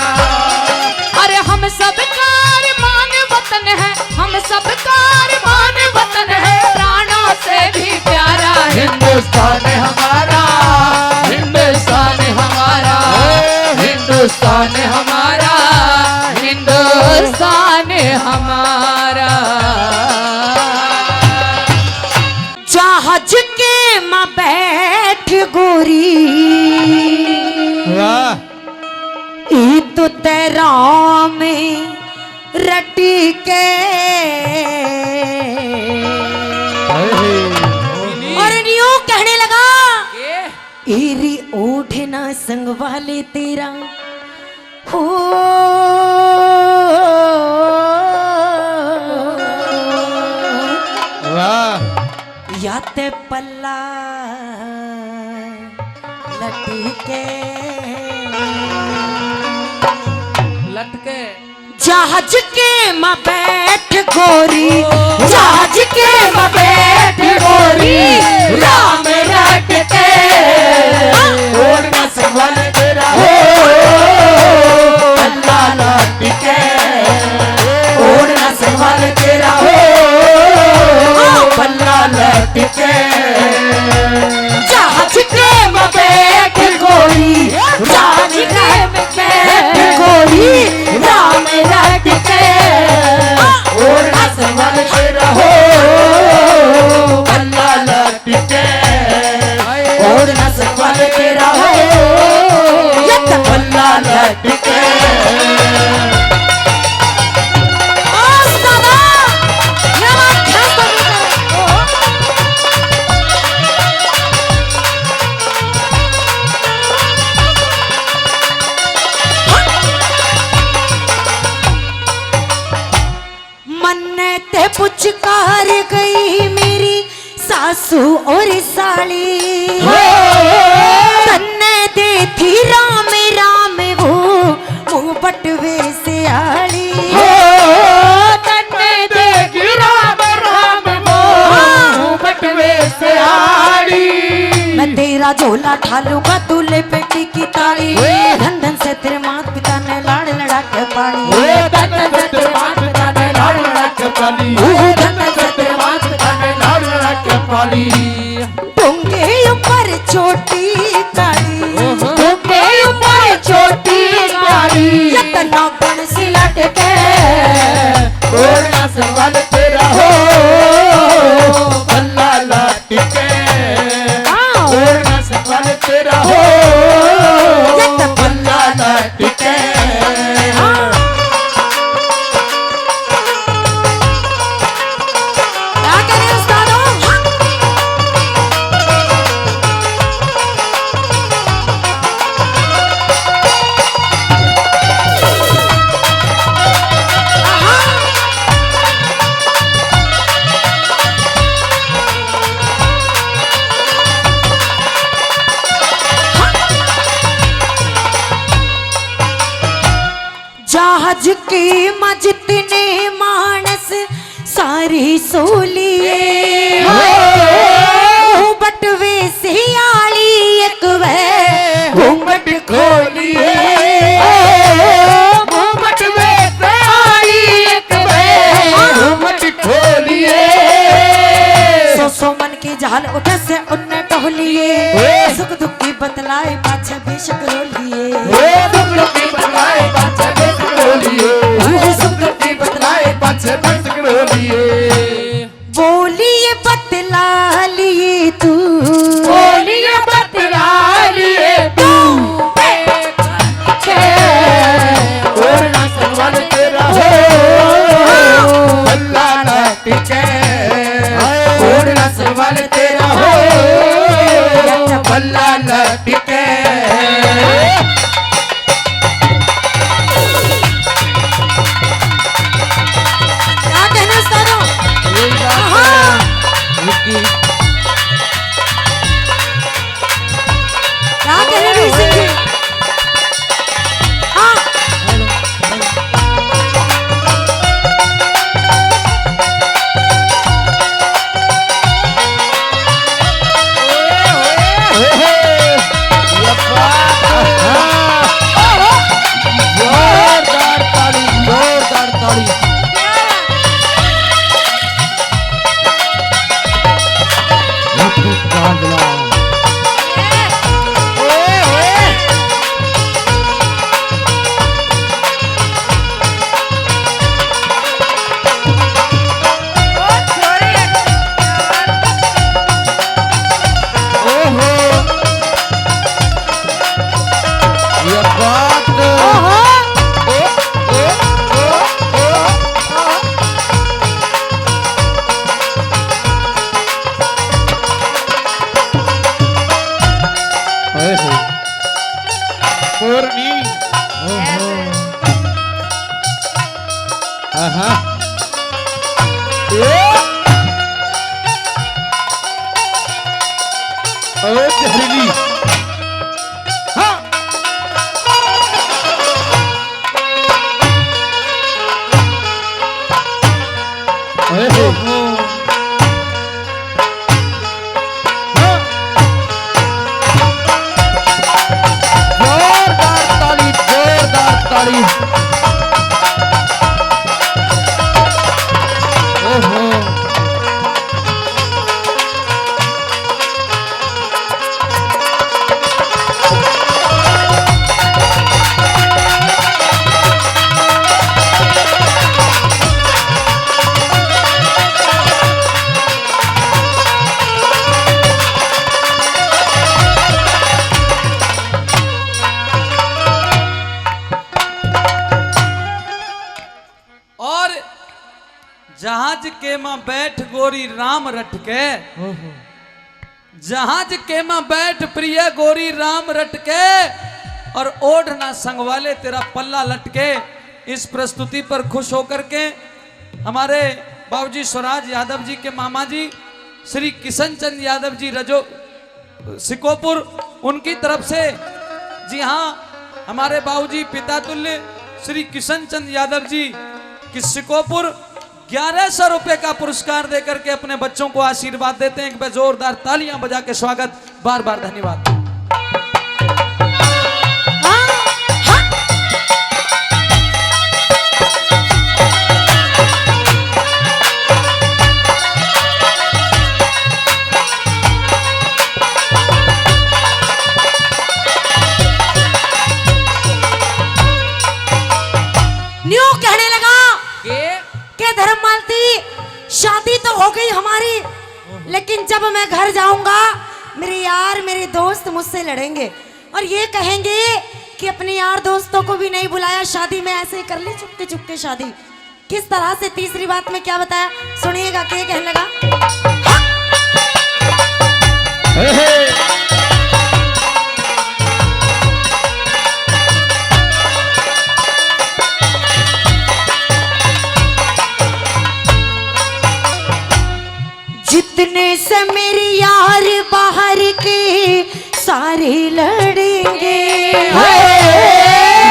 अरे हम सब का अरमान वतन है, हम सब का अरमान वतन है, प्राणों से भी प्यारा हिंदुस्तान हमारा, हिंदुस्तान हमारा, हिंदुस्तान हमारा, हिंदुस्तान हमारा। जहाज के माँ बैठ गोरी, वाह, ई तो तेरा में रटी के, और न्यू कहने लगा एरी ओढ़े ना संग वाले तेरा हो, वाह, या ते पल्ला लटके, लटके जहाज के माँ बैठ गोरी, जहाज के माँ बैठ गोरी, राम रटके, ओढ़ना संभल तेरा हो अल्लाह लटके, ओढ़ना संभल तेरा हो अल्लाह लटके। जहाज के माँ बैठ गोरी, जहाज के माँ बैठ गोरी, राम रटके, ओढ़ना संभल तेरा हो पुचकार गई मेरी सासू और साली, तन्ने दे थी राम राम वो मुंह बटवे से आली, तन्ने देगी राम राम वो मुंह बटवे से आड़ी। मैं तेरा झोला ठालूंगा दूल्हे पेटी की ताली, धन धन से तेरे मात पिता ने लाड़ लड़ा के पाली, धन धन से तेरे मात पिता ने लाड़ लड़ा के पाली, धन धन से तेरे मात पिता ने लाड़ लड़ा के पाली। डोंगे ऊपर छोटी काली, डोंगे ऊपर छोटी काली, यतना कण सी लटके ओढ़ना संभाल तेरा हो भल्ला लटके, ओढ़ना संभाल तेरा हो भल्ला लटके। क्या करें उस्तादों? जहाज की मजतने मानस सारी सोलिए, बटवे से आली एक वे घूंघट खोलिए, घूमट में से आड़ी एक वे घूमट खोलिए। सो मन की जाल उठे से उन्ने टहलिए, सुख दुख की बतलाए पाछे भी शकरोलिए, दुख की बतलाए पाछे बेच खोलिए, सुख की बतलाए पाछे बेच खोलिए। बोलिए बतला लिए तू, बोलिए बतला लिए तू, ओढ़ना संभाल तेरा हो भल्ला लटके, ओढ़ना संभाल तेरा हो भल्ला लटके। क्या कहना उस्तादों? क्या कहना वीर सिंह जी? हाँ जोरदार ताली, जोरदार ताली। जहरीली हाँ जोरदार ताली, जोरदार ताली। ओहो जहाज के मां बैठ गोरी राम रटके, जहाज के मां बैठ प्रिय गोरी राम रटके, और ओढ़ ना संग वाले तेरा पल्ला लटके। इस प्रस्तुति पर खुश होकर के हमारे बाबूजी स्वराज यादव जी के मामा जी श्री किशन चंद यादव जी रजो सिकोपुर, उनकी तरफ से जी हाँ हमारे बाबूजी पिता तुल्य श्री किशन चंद यादव जी की सिकोपुर 1100 रुपए का पुरस्कार देकर के अपने बच्चों को आशीर्वाद देते हैं। एक बार जोरदार तालियां बजा के स्वागत, बार बार धन्यवाद। न्यू कहने लगा के धर्ममालती, शादी तो हो गई हमारी, लेकिन जब मैं घर जाऊंगा मेरे यार मेरे दोस्त मुझसे लड़ेंगे और ये कहेंगे कि अपने यार दोस्तों को भी नहीं बुलाया शादी में, ऐसे ही कर ली चुपके चुपके शादी। किस तरह से तीसरी बात में क्या बताया सुनिएगा। के कहने लगा जितने से मेरी यार बाहर के सारे लड़ेंगे,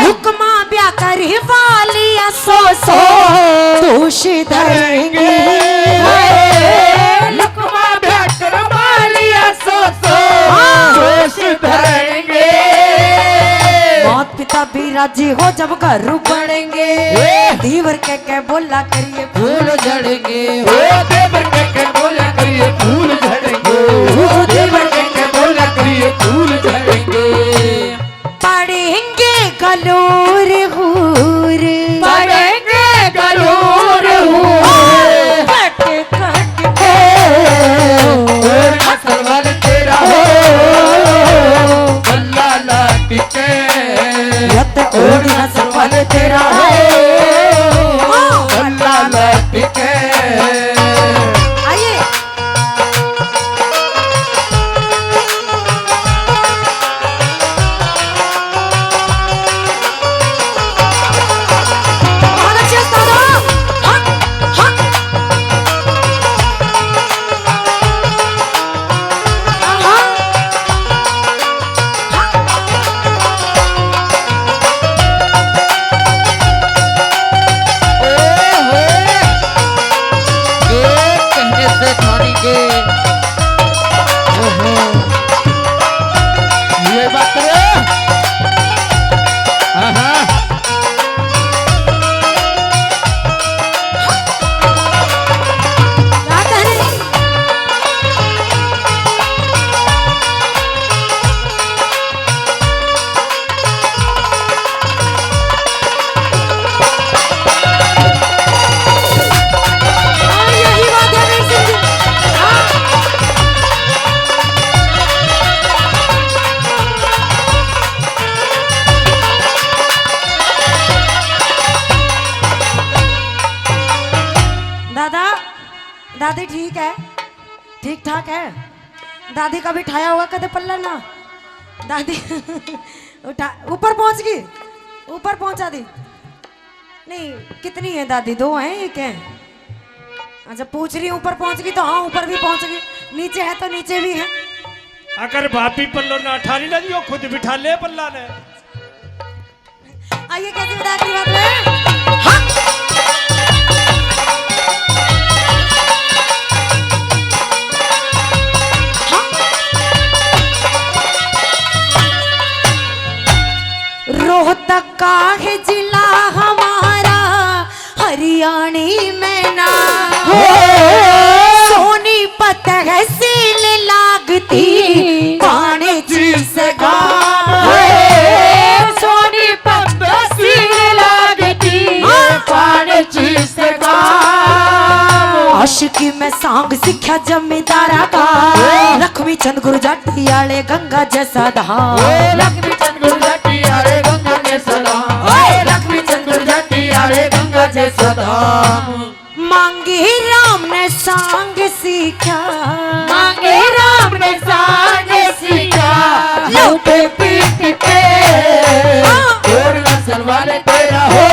हुक्मा ब्याह कर वालिया सो सो दोष धरेंगे, हुक्मा ब्याह कर वालिया सो सो दोष धरेंगे। माता पिता भी राजी हो जब घर बढ़ेंगे, दीवर के बोला करिए फूल झड़ेंगे, देवर के बोला करिए फूल झड़ेंगे, देवर के बोला करिए फूल झड़ेंगे। पढ़ेंगे गलोर हूर, पढ़ेंगे गलोर हूर, कट कट के असलवाल तेरा हो गल्ला लाट के, यत ओढ़ असलवाल तेरा हो गल्ला लाट के। दादी ठीक है, ठीक ठाक है। दादी का भी ठाया होगा कदे पल्ला ना। दादी उठा ऊपर पहुंच गई, ऊपर पहुंचा दी। नहीं कितनी है दादी, दो हैं एक है। अच्छा पूछ रही ऊपर पहुंच गई तो हाँ ऊपर भी पहुंच गई, नीचे है तो नीचे भी है। अगर भाभी पल्लो ना उठा ली ना जी, वो खुद बिठा ले पल्ला ने। आइए कैसी बता की बात है। हाँ। रोहतक का है जिला हमारा, हरियाणी में ना हो, सोनीपत तहसील लागती पानी से गाँव, सोनीपत तहसील लागती पानी से गाँव। आशिकी में सांग सिक्ख्या जमींदारा का, लक्ष्मी चंद गुरजाटी आले गंगा जैसा धाम, लक्ष्मी चंद गुरजाटी आले गंगा जैसा धाम, लक्ष्मी चंद गुरजाटी आले गंगा जैसा धाम। मांगे राम ने सांग सीखा, मांगे राम ने सांग सीखा, लौटे पीट के और नस्ल वाले तेरा हो,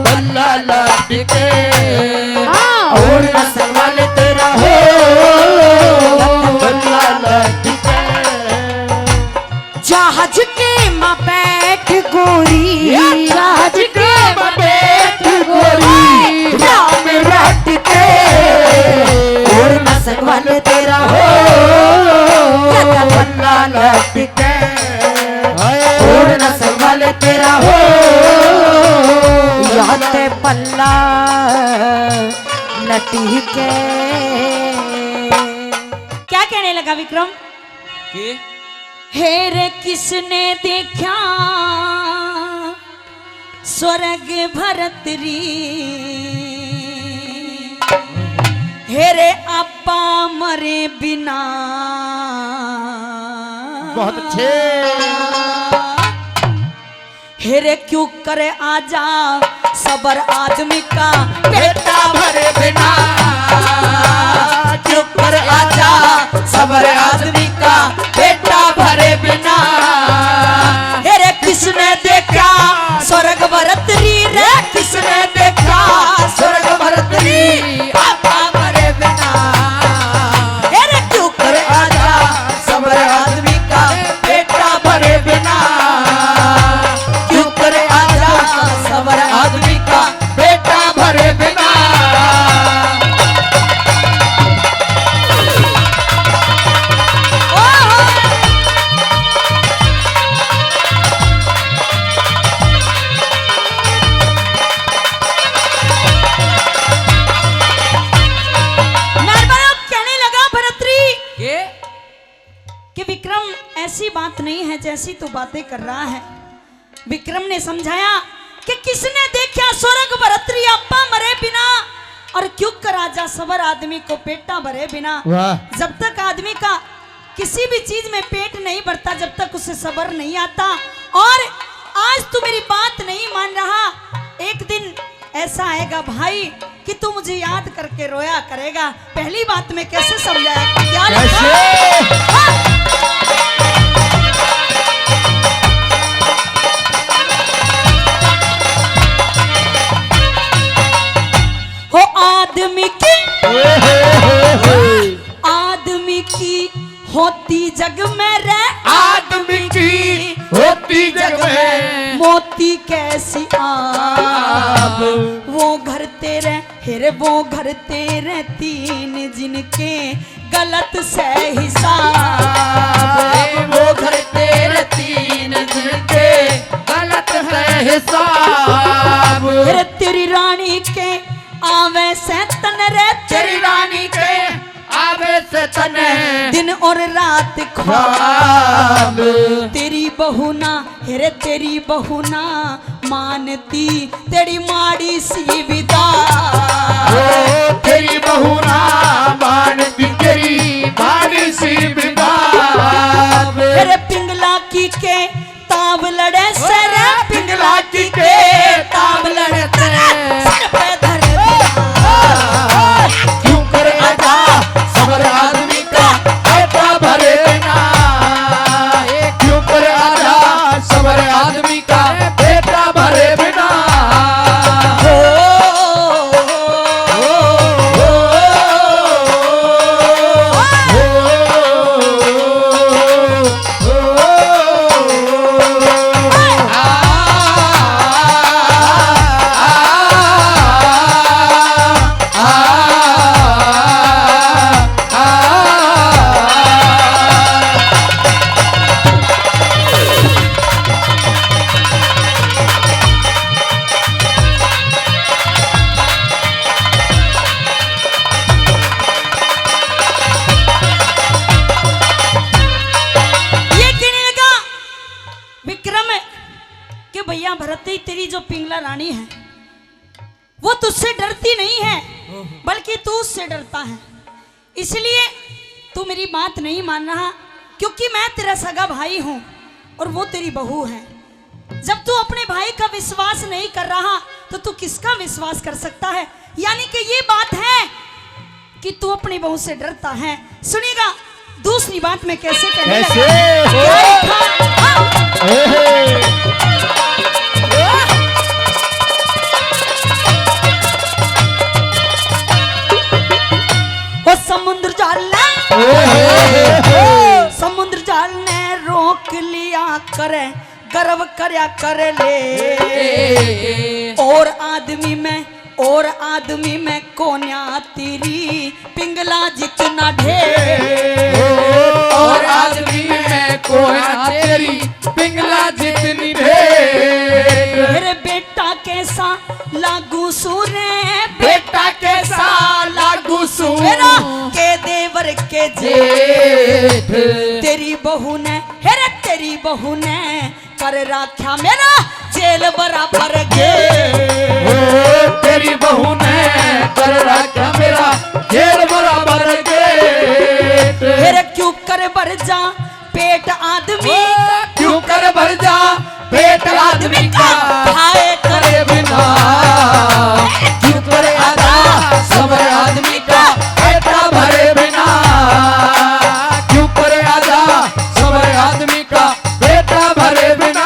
बल्ला लाट के। जहाज के माँ बैठ गोरी, जहाज के बैठ गोरी, राम रट के और न संगवाल तेरा हो या पन्ना लट के, और न संगवाल तेरा हो या ते पल्ला लटी के। क्या कहने लगा विक्रम? के हे रे किसने देखा स्वर्ग भरतरी, हे रे आपा मरे बिना। बहुत अच्छे। हे रे क्यों करे आजा सबर आदमी का बेटा भरे बिना, क्यों कर आजा सबर आदमी का बेटा भरे बिना। हे रे किसने देखा स्वर्ग भरतरी रे, किसने देखा स्वर्ग भरतरी आपा भरे बिना। हे रे क्यों कर करे आजा सबर आदमी का बेटा भरे बिना, क्यों कर आजा सबर आदमी का बेटा भरे बिना। के कि विक्रम ऐसी बात नहीं है जैसी तू बातें कर रहा है। विक्रम ने समझाया कि किसने देखा स्वर्ग भरतरी अप्पा मरे बिना, और क्यों कर राजा सबर आदमी को पेटा भरे बिना। जब तक आदमी का किसी भी चीज में पेट नहीं भरता, जब तक उसे सबर नहीं आता। और आज तू मेरी बात नहीं मान रहा, एक दिन ऐसा आएगा भाई कि तू मुझे याद करके रोया करेगा। पहली बात में कैसे समझाया, क्या लगा? हाँ। हो आदमी की होती जग में रे, आदमी की होती जग में मोती कैसी आब। वो घर तेरे हेरे, वो घर तेरे तीन जिनके गलत से हिसाब। वो घर तेरे तीन जिनके गलत है हिसाब। हेरे तेरी रानी के आवे से तन रे, तेरी रानी के आवे से तने दिन और रात ख्वाब। तेरी बहू ना हेरे, तेरी बहू ना मानती तेरी माड़ी सी विदा। तेरी बहू ना मानती तेरी माड़ी सी विदा। हेरे पिंगला की के ताब लड़े सर, पिंगला की के ताब लड़े सर पे धरे क्यों कर आजा सबर आदमी का बेटा भरे बिना। क्यों कर आजा सबर आदमी का बेटा भरे बिना। भैया भरती तेरी जो पिंगला रानी है वो तुझसे डरती नहीं है, बल्कि तू उससे डरता है। इसलिए तू मेरी बात नहीं मान रहा, क्योंकि मैं तेरा सगा भाई हूं और वो तेरी बहू है। जब तू अपने भाई का विश्वास नहीं कर रहा तो तू किसका विश्वास कर सकता है? यानी कि ये बात है कि तू अपनी बहू से डरता है। सुनिएगा दूसरी बात में कैसे कहने लगा। समुद्र जाल ने रोक लिया करे गर्व करया कर ले और आदमी में कोन्या तेरी पिंगला जितना ढेर और आदमी में कोना तेरी पिंगला जितनी ढेर। मेरे बेटा कैसा लागू सूरे बेटा कैसा लागू सूर मेरा के देवर के जेठ तेरी बहू ने कर राख्या मेरा जेल बराबर गे तेरी बहू ने कर रखा मेरा जेल बराबर गेट। मेरे क्यों कर भर जा पेट आदमी क्यों कर भर जा पेट आदमी का खाए करे बिना क्यों करे आधा सबर आदमी का पेटा भरे बिना क्यों करे आधा सबर आदमी का पेटा भरे बिना।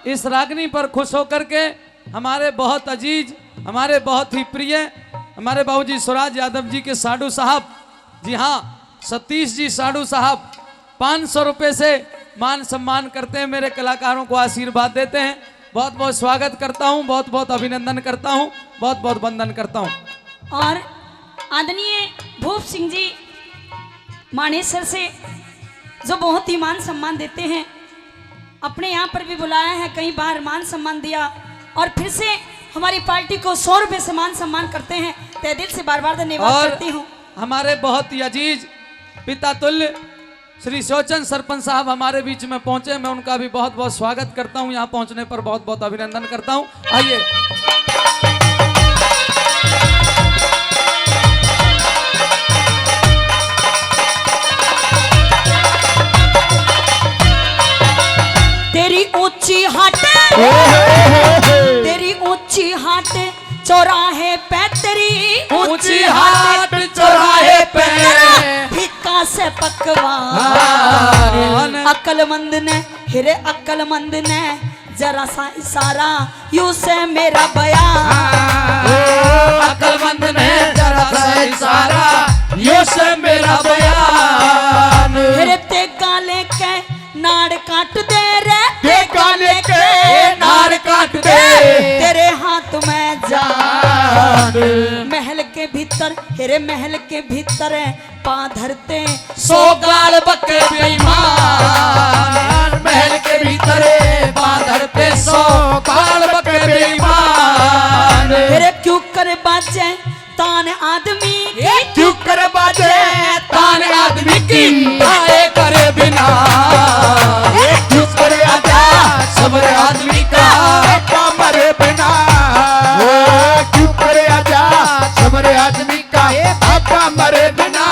इस रागनी पर खुश होकर के हमारे बहुत अजीज, हमारे बहुत ही प्रिय हमारे बाबूजी स्वराज यादव जी के साडू साहब, जी हाँ सतीश जी साडू साहब 500 रुपए से मान सम्मान करते हैं, मेरे कलाकारों को आशीर्वाद देते हैं। बहुत बहुत स्वागत करता हूँ, बहुत बहुत अभिनंदन करता हूँ, बहुत बहुत वंदन करता हूँ। और आदरणीय भूप सिंह जी मानेसर से जो बहुत ही मान सम्मान देते हैं, अपने यहाँ पर भी बुलाया है, कई बार मान सम्मान दिया और फिर से हमारी पार्टी को 100 रुपए से मान सम्मान करते हैं। तहे दिल से बार बार धन्यवाद करती हूँ। हमारे बहुत ही अजीज पिता तुल्य श्री शोचन सरपंच साहब हमारे बीच में पहुंचे, मैं उनका भी बहुत बहुत स्वागत करता हूं, यहाँ पहुंचने पर बहुत बहुत अभिनंदन करता हूं। आइए तेरी ऊंची हाट चौराहे पे तेरी ऊंची हाट चौराहे पे फिक्का से पकवान अक्लमंद ने हिरे अक्लमंद ने जरा सा इशारा यूं से मेरा बयान अक्लमंद ने जरा सा इशारा यूं से मेरा बयान। हिरे ते गाले के नाड़ काट दे रे ते गाले के नाड़ काट दे तेरे हाथ में जान महल के भीतर हेरे महल के भीतर पा धरते 100 गाल बके बेईमान, महल के भीतर पा धरते 100 गाल बके बेईमान। हेरे क्यों कर बाजे तान आदमी क्यों कर बाजे तान आदमी की आए करे बिना क्यों करे आजा सबर आदमी का मरे बिना क्यों करे आजा सबर आदमी का आपका मरे बिना।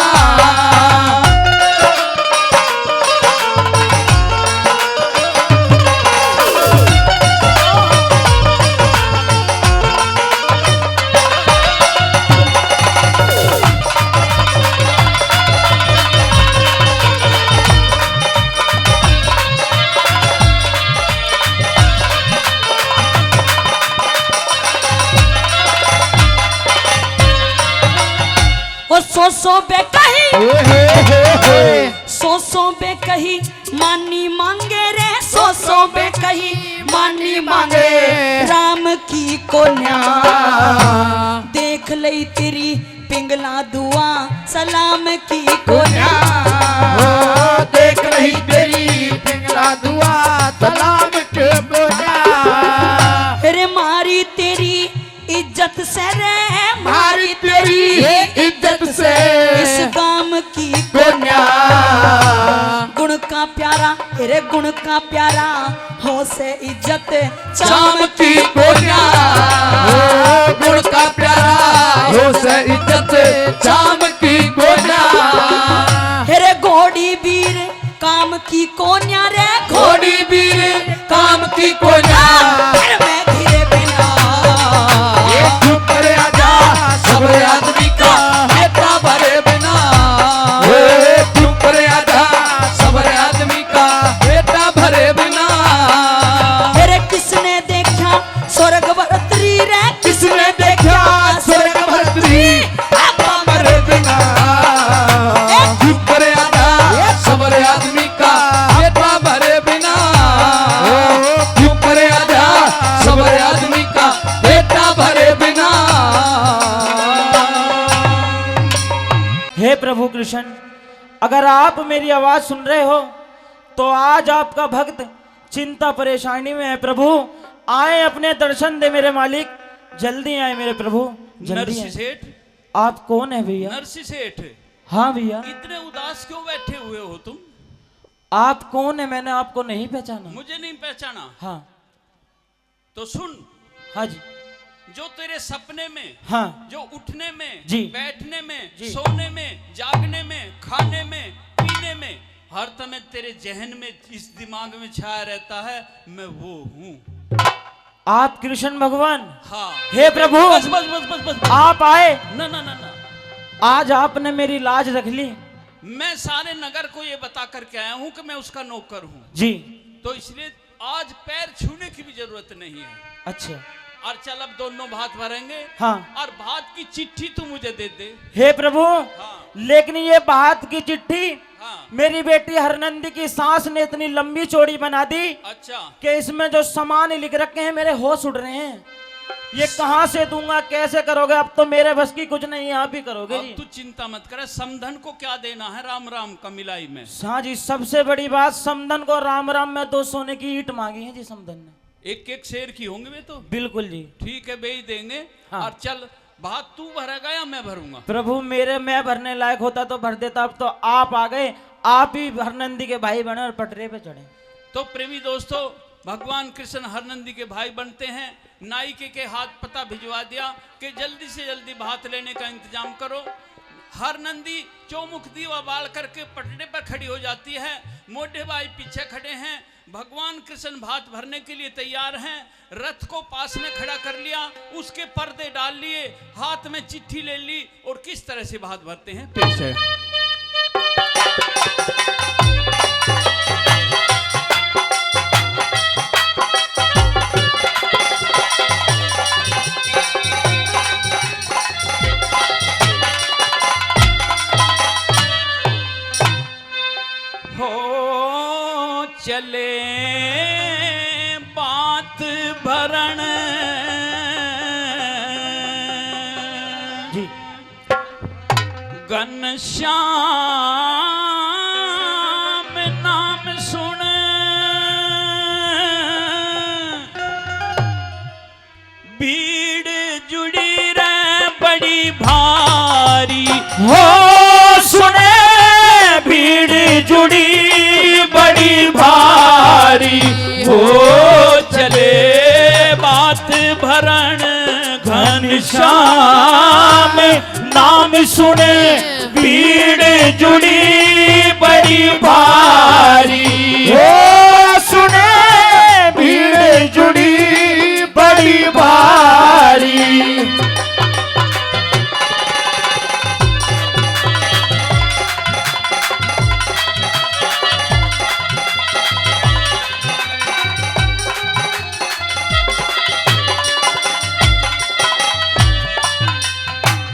सो बे कही मानी मांगे रे सो बे कही मानी मांगे राम की कोन्या देख लई तेरी पिंगला दुआ सलाम की कोन्या देख रही तेरी पिंगला दुआ सलाम के कोन्या। रे मारी तेरी इज्जत से रे मारी तेरी इज्जत से इस काम की कोन्या गुण का का प्यारा तेरे गुण का प्यारा हो से इज्जत चाम की कोन्या गुण का प्यारा हो से इज्जत चाम की कोन्या तेरे घोड़ी वीर काम की कोन्या रे घोड़ी वीर काम की कोन्या मैं घिरे बिना चुप करे आजा सब्र आदमी का बेटा भरे बिना चुप करे आजा सब्र आदमी का बेटा भरे बिना तेरे किसने देखा स्वर्ग भरतरी रे किसने देखा स्वर्ग भरतरी आपा मरे बिना चुप करे आजा सब्र आदमी का बेटा भरे बिना चुप करे आजा सब्र आदमी का बेटा भरे बिना हे प्रभु कृष्ण, अगर आप मेरी आवाज सुन रहे हो तो आज आपका भक्त चिंता परेशानी में है। प्रभु आए, अपने दर्शन दे मेरे मालिक, जल्दी आए मेरे प्रभु, जल्दी नरसी आए। सेठ, आप कौन है भैया? नरसी सेठ, हाँ भैया। इतने उदास क्यों बैठे हुए हो तुम? आप कौन है? मैंने आपको नहीं पहचाना। मुझे नहीं पहचाना? हाँ तो सुन, हाँ जी, जो तेरे सपने में, हाँ जो उठने में, जी, बैठने में, जी, सोने में, जागने में, खाने में, पीने में, हर समय तेरे जहन में, इस दिमाग में छाया रहता है, मैं वो हूँ। आप कृष्ण भगवान? हाँ। हे प्रभु, बस बस बस बस बस आप आए। ना ना ना ना, आज आपने मेरी लाज रख ली। मैं सारे नगर को ये बता करके आया हूँ कि मैं उसका नौकर हूँ, जी। तो इसलिए आज पैर छूने की भी जरूरत नहीं है। अच्छा। और चल अब दोनों भात भरेंगे। हाँ। और भात की चिट्ठी तू मुझे दे दे। हे प्रभु, हाँ। लेकिन ये बात की चिट्ठी हाँ। मेरी बेटी हरनंदी की सास ने इतनी लंबी चौड़ी बना दी अच्छा, कि इसमें जो सामान लिख रखे हैं मेरे होश उड़ रहे हैं। ये कहाँ से दूंगा, कैसे करोगे? अब तो मेरे बस की कुछ नहीं है, आप ही करोगे अब जी। तू चिंता मत कर, समधन को क्या देना है राम राम का मिलाई में। हाँ जी, सबसे बड़ी बात, समधन को राम राम में 2 सोने की ईंट मांगी है जी समधन ने। एक एक शेर की होंगे वे तो। बिल्कुल जी। ठीक है, बेच देंगे। हाँ। और चल, भात तू भरेगा या मैं भरूंगा? प्रभु, मैं भरने लायक होता तो भर देता, अब तो आप आ गए, आप ही हरनंदी के भाई बने और पटरे पे चढ़े। तो प्रेमी दोस्तों, भगवान कृष्ण हरनंदी के भाई बनते हैं। नायिके के हाथ पता भिजवा दिया कि जल्दी से जल्दी भात लेने का इंतजाम करो। हरनंदी चौमुख दीवा बाल करके पटरे पर खड़ी हो जाती है। मोटे भाई पीछे खड़े हैं। भगवान कृष्ण भात भरने के लिए तैयार हैं। रथ को पास में खड़ा कर लिया, उसके पर्दे डाल लिए, हाथ में चिट्ठी ले ली और किस तरह से भात भरते हैं पेश है। हो चले बात भरण जी। घनश्याम नाम सुन, भीड़ जुड़ी रे बड़ी भारी। हो सुने, भीड़ जुड़ी बड़ी भारी। हो चले बात भरण घनश्याम नाम सुने, भीड़ जुड़ी बड़ी भारी। हो सुने, भीड़ जुड़ी बड़ी भारी।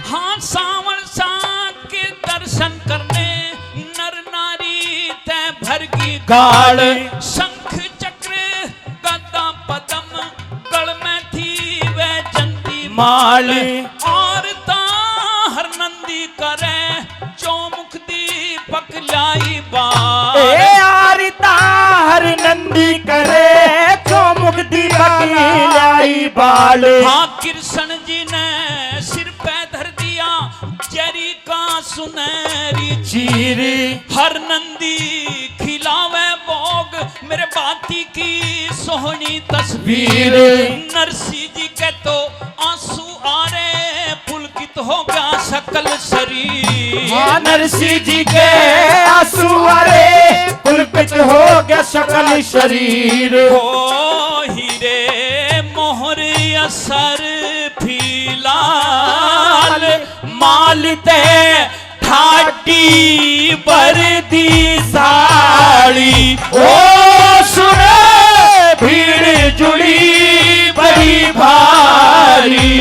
हाँ, सावन साथ के दर्शन करने नर नारी तय भर की गाड़। शंख चक्र गदा पदम गल में थी वैजंती माल। और हरनंदी करे चौमुख दीपक लाई बाल। ए आरिता हरनंदी करे, चौमुख दीपक लाई बाल। हाँ, कृष्ण जी ने सिर पे धर दिया जरी का सुनहरी चीर। हरनंदी खिलावे मेरे बाती की सोहनी तस्वीर नरसी जी के तो आंसू आ रहे पुलकित हो गया सकल शरीर। हाँ नरसी जी के आंसू आ रहे पुलकित हो गया सकल शरीर। ओ हीरे मोहर असर फिलाल मालते ठाटी बरदी साड़ी। ओ सुने भीड़ जुड़ी बड़ी भारी।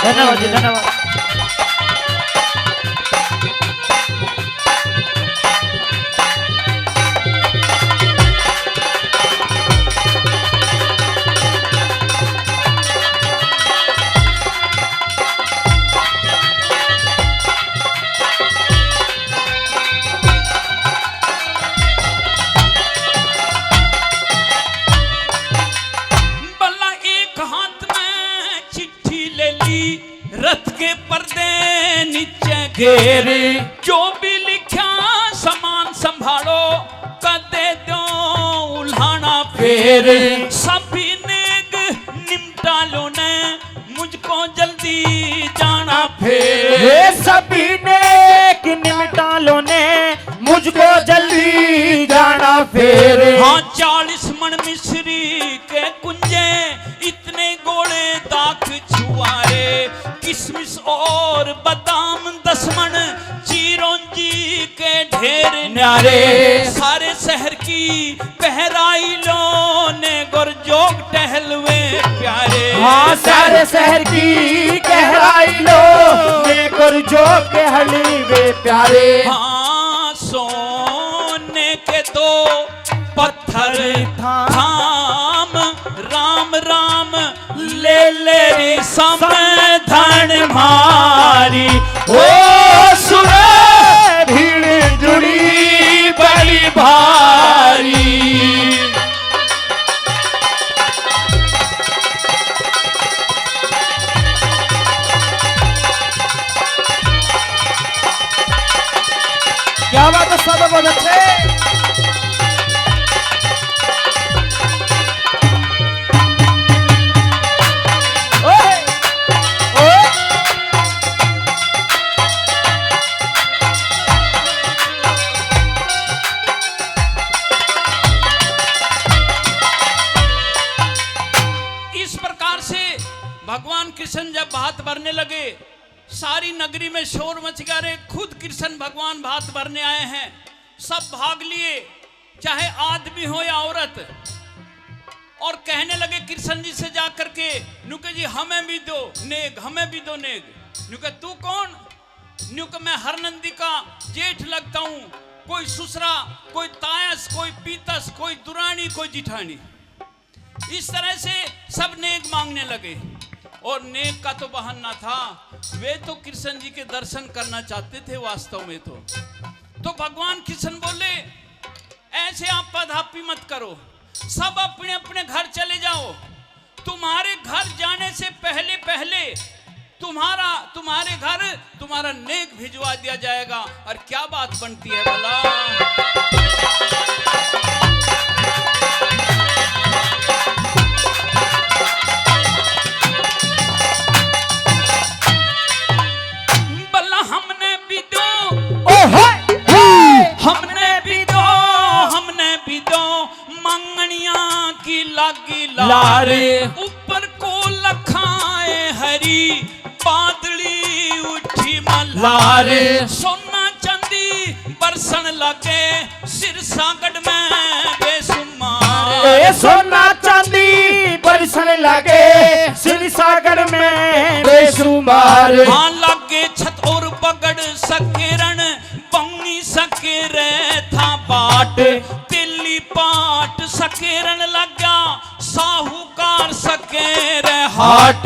धन्यवाद जी धन्यवाद। बल्ला एक हाथ में चिट्ठी ले ली रथ के पर्दे नीचे घेरे जो भी लिखा सामान संभालो कदे दो उल्हाना फेर। सभी नेग निमटा लो ने मुझको जल्दी जाना फेर। ये सभी ने कि निमटालों ने मुझको जल्दी जाना फेर। हाँ 40 मन मिश्री के कुंजे इतने गोले दाख छुआरे किशमिश और बादाम 10 मन चिरौंजी के ढेर न्यारे। सारे शहर की पहराई लो ने गुरजोग टहलवे प्यारे। हाँ सारे शहर की गहराई लो ने गुरजो के हलीवे प्यारे। हाँ सोने के दो पत्थर थाम राम राम ले ले समधन मारी। ओ सुने भीड़ जुड़ी बड़ी भारी। क्या बात है सब बहुत अच्छे। ओए, ओए। इस प्रकार से भगवान कृष्ण जब भात भरने लगे सारी नगरी में शोर मच गया। रे खुद कृष्ण भगवान भात भरने आए हैं सब भाग लिए चाहे आदमी हो या औरत और कहने लगे कृष्ण जी से जा करके नुके जी हमें भी दो नेग हमें भी दो नेग। नुके तू कौन? नुके मैं हरनंदी का जेठ लगता हूँ। कोई सुसरा कोई तायस कोई पीतस कोई दुरानी कोई जिठानी। इस तरह से सब नेग मांगने लगे और नेक का तो बहाना था वे तो कृष्ण जी के दर्शन करना चाहते थे वास्तव में। तो भगवान कृष्ण बोले ऐसे आप पधापी मत करो सब अपने अपने घर चले जाओ। तुम्हारे घर जाने से पहले पहले तुम्हारे घर तुम्हारा नेक भिजवा दिया जाएगा। और क्या बात बनती है भला। लारे ऊपर को लखाए हरी बादली उठी मल्हारे। सोना चांदी बरसन लगे सिरसागढ़ में बेसुमार। सोना चांदी बरसन लगे सिरसागढ़ में बेसुमार। हाँ लगे छत और बगड़ सकेरन बंगी सकेरे था बाट। तिल्ली पाट सकेरन लगा साहूकार सकेरे हाट।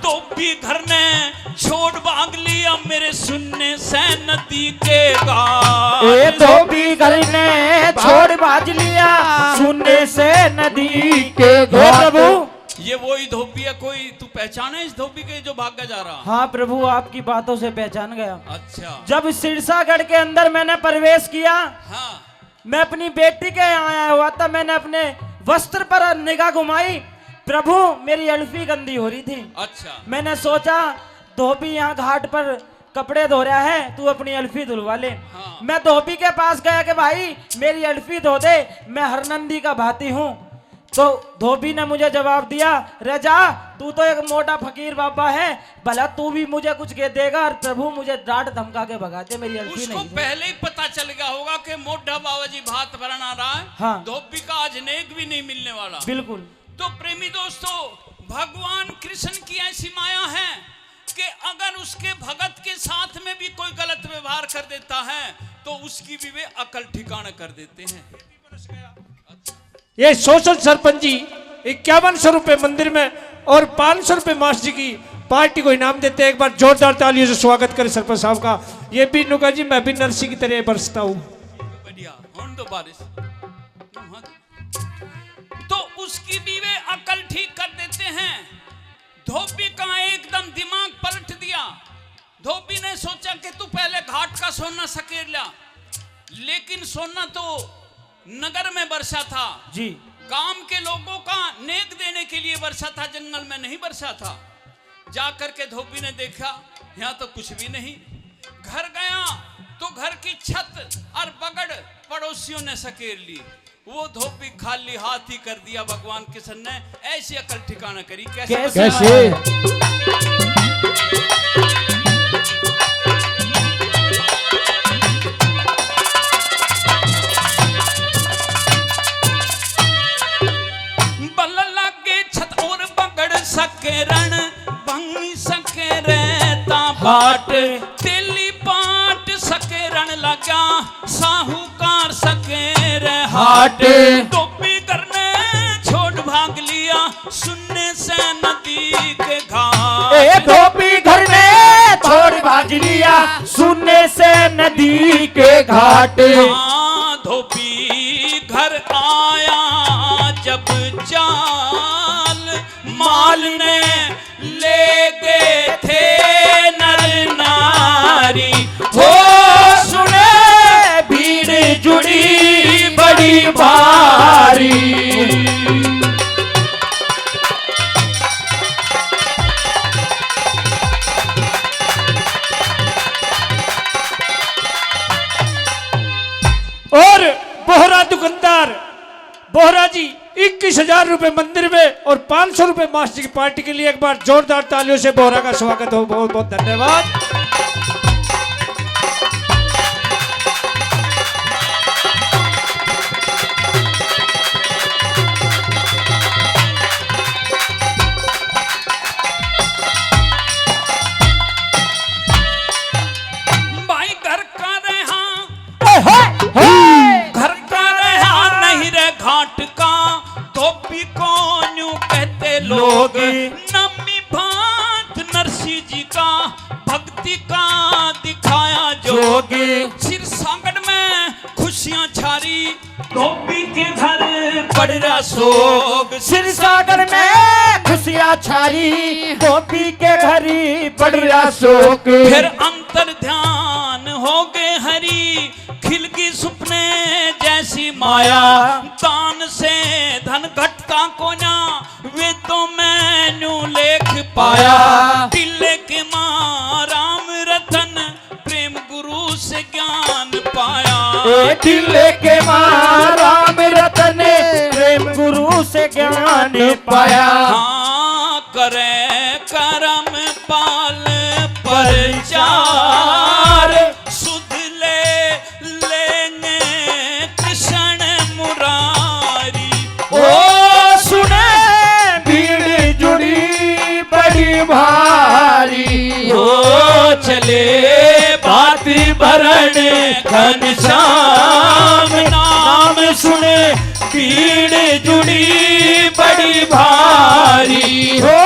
तो भी घर ने छोड़ भाग लिया मेरे सुनने से नदी के घाट। तो भी घर ने छोड़ भाग लिया सुनने से नदी के घाट। प्रभु ये वही धोबी है कोई तू पहचाने इस धोबी के जो भागा जा रहा? हाँ प्रभु आपकी बातों से पहचान गया। अच्छा जब सिरसागढ़ के अंदर मैंने प्रवेश किया हाँ मैं अपनी बेटी के यहाँ आया हुआ था, मैंने अपने वस्त्र पर निगाह घुमाई, प्रभु मेरी अल्फी गंदी हो रही थी। अच्छा। मैंने सोचा धोबी यहाँ घाट पर कपड़े धो रहा है, तू अपनी अल्फी धुलवा ले। हाँ। मैं धोबी के पास गया कि भाई मेरी अल्फी धो दे, मैं हरनंदी का भाती हूँ। तो धोबी ने मुझे जवाब दिया, रजा तू तो एक मोटा फकीर बाबा है, भला तू भी मुझे कुछ कह देगा। और प्रभु मुझे डांट धमका के भगाते, मेरी अल्फी उसको नहीं है। पहले ही पता चल गया होगा कि मोटा बाबा जी भात भरना रहा है। हाँ। धोबी का आज नेक भी नहीं मिलने वाला। बिल्कुल। तो प्रेमी दोस्तों, भगवान कृष्ण की ऐसी माया है कि अगर उसके भगत के साथ में भी कोई गलत व्यवहार कर देता है तो उसकी भी वे अकल ठिकाना कर देते हैं। ये सोशल सरपंच जी 5100 रुपए मंदिर में और 500 रुपए मास्टर जी की पार्टी को इनाम देते हैं। एक बार जोरदार तालियों से स्वागत करें सरपंच साहब का। ये भी नुका जी, मैं भी नरसी की तरह बरसता हूँ। बढ़िया, होने दो बारिश। तो उसकी भी वे अकल ठीक कर देते हैं। धोबी का एकदम दिमाग पलट दिया। धोबी ने सोचा कि तू पहले घाट का सोना सकेर ला, लेकिन सोना तो नगर में बरसा था जी, गांव के लोगों का नेक देने के लिए बरसा था, जंगल में नहीं बरसा था। जाकर के धोबी ने देखा यहाँ तो कुछ भी नहीं। घर गया तो घर की छत और बगड़ पड़ोसियों ने सकेर ली। वो धोबी खाली हाथ ही कर दिया। भगवान कृष्ण ने ऐसी अकल ठिकाना करी। कैसे? बल लागे छत और बगड़ सके रण भंग सके रहता बाट, तेली पाट सके रण लगा साहूकार सके रे हाट। धोबी करने छोड़ भाग लिया सुनने से नदी के घाट। धोबी घर में छोड़ भाग लिया सुनने से नदी के घाट। हाँ, धोबी घर आया जब चाल माल ने ले गए थे नर नारी। हो सुने भीड़ जुड़ी बड़ी भारी। और बोहरा दुकानदार बोहरा जी 21,000 रुपए मंदिर में और 500 रुपए मास्टर की पार्टी के लिए एक बार जोरदार तालियों से बोहरा का स्वागत हो। बहुत बहुत धन्यवाद। भाई घर का रहा, घर का रहा नहीं रे घाट का। धोबी को यूं कहते लोग, नमी भात नरसी जी का भक्ति का दिखाया जोग। सिर सांगड़ में खुशियां छारी, धोबी के घर पड़ रहा सोग। सिर सागर में खुशियाँ छारी, धोबी के घरी पड़ रहा शोक। फिर अंतर ध्यान हो गए हरी, खिल गई सुपने जैसी माया। दान से धन घटता को ना, वे तो मैनू लेख पाया। टिल्ले के मां राम रतन, प्रेम गुरु से ज्ञान पाया। टिल्ले के मां राम रतन, प्रेम गुरु से ज्ञान पाया। हाँ, करे करम पाल परचार, सुध लेंगे कृष्ण मुरारी। ओ सुने भीड़ जुड़ी बड़ी भारी। हो चले बात भरण घनश्याम, नाम सुने भीड़ जुड़ी बड़ी भारी। हो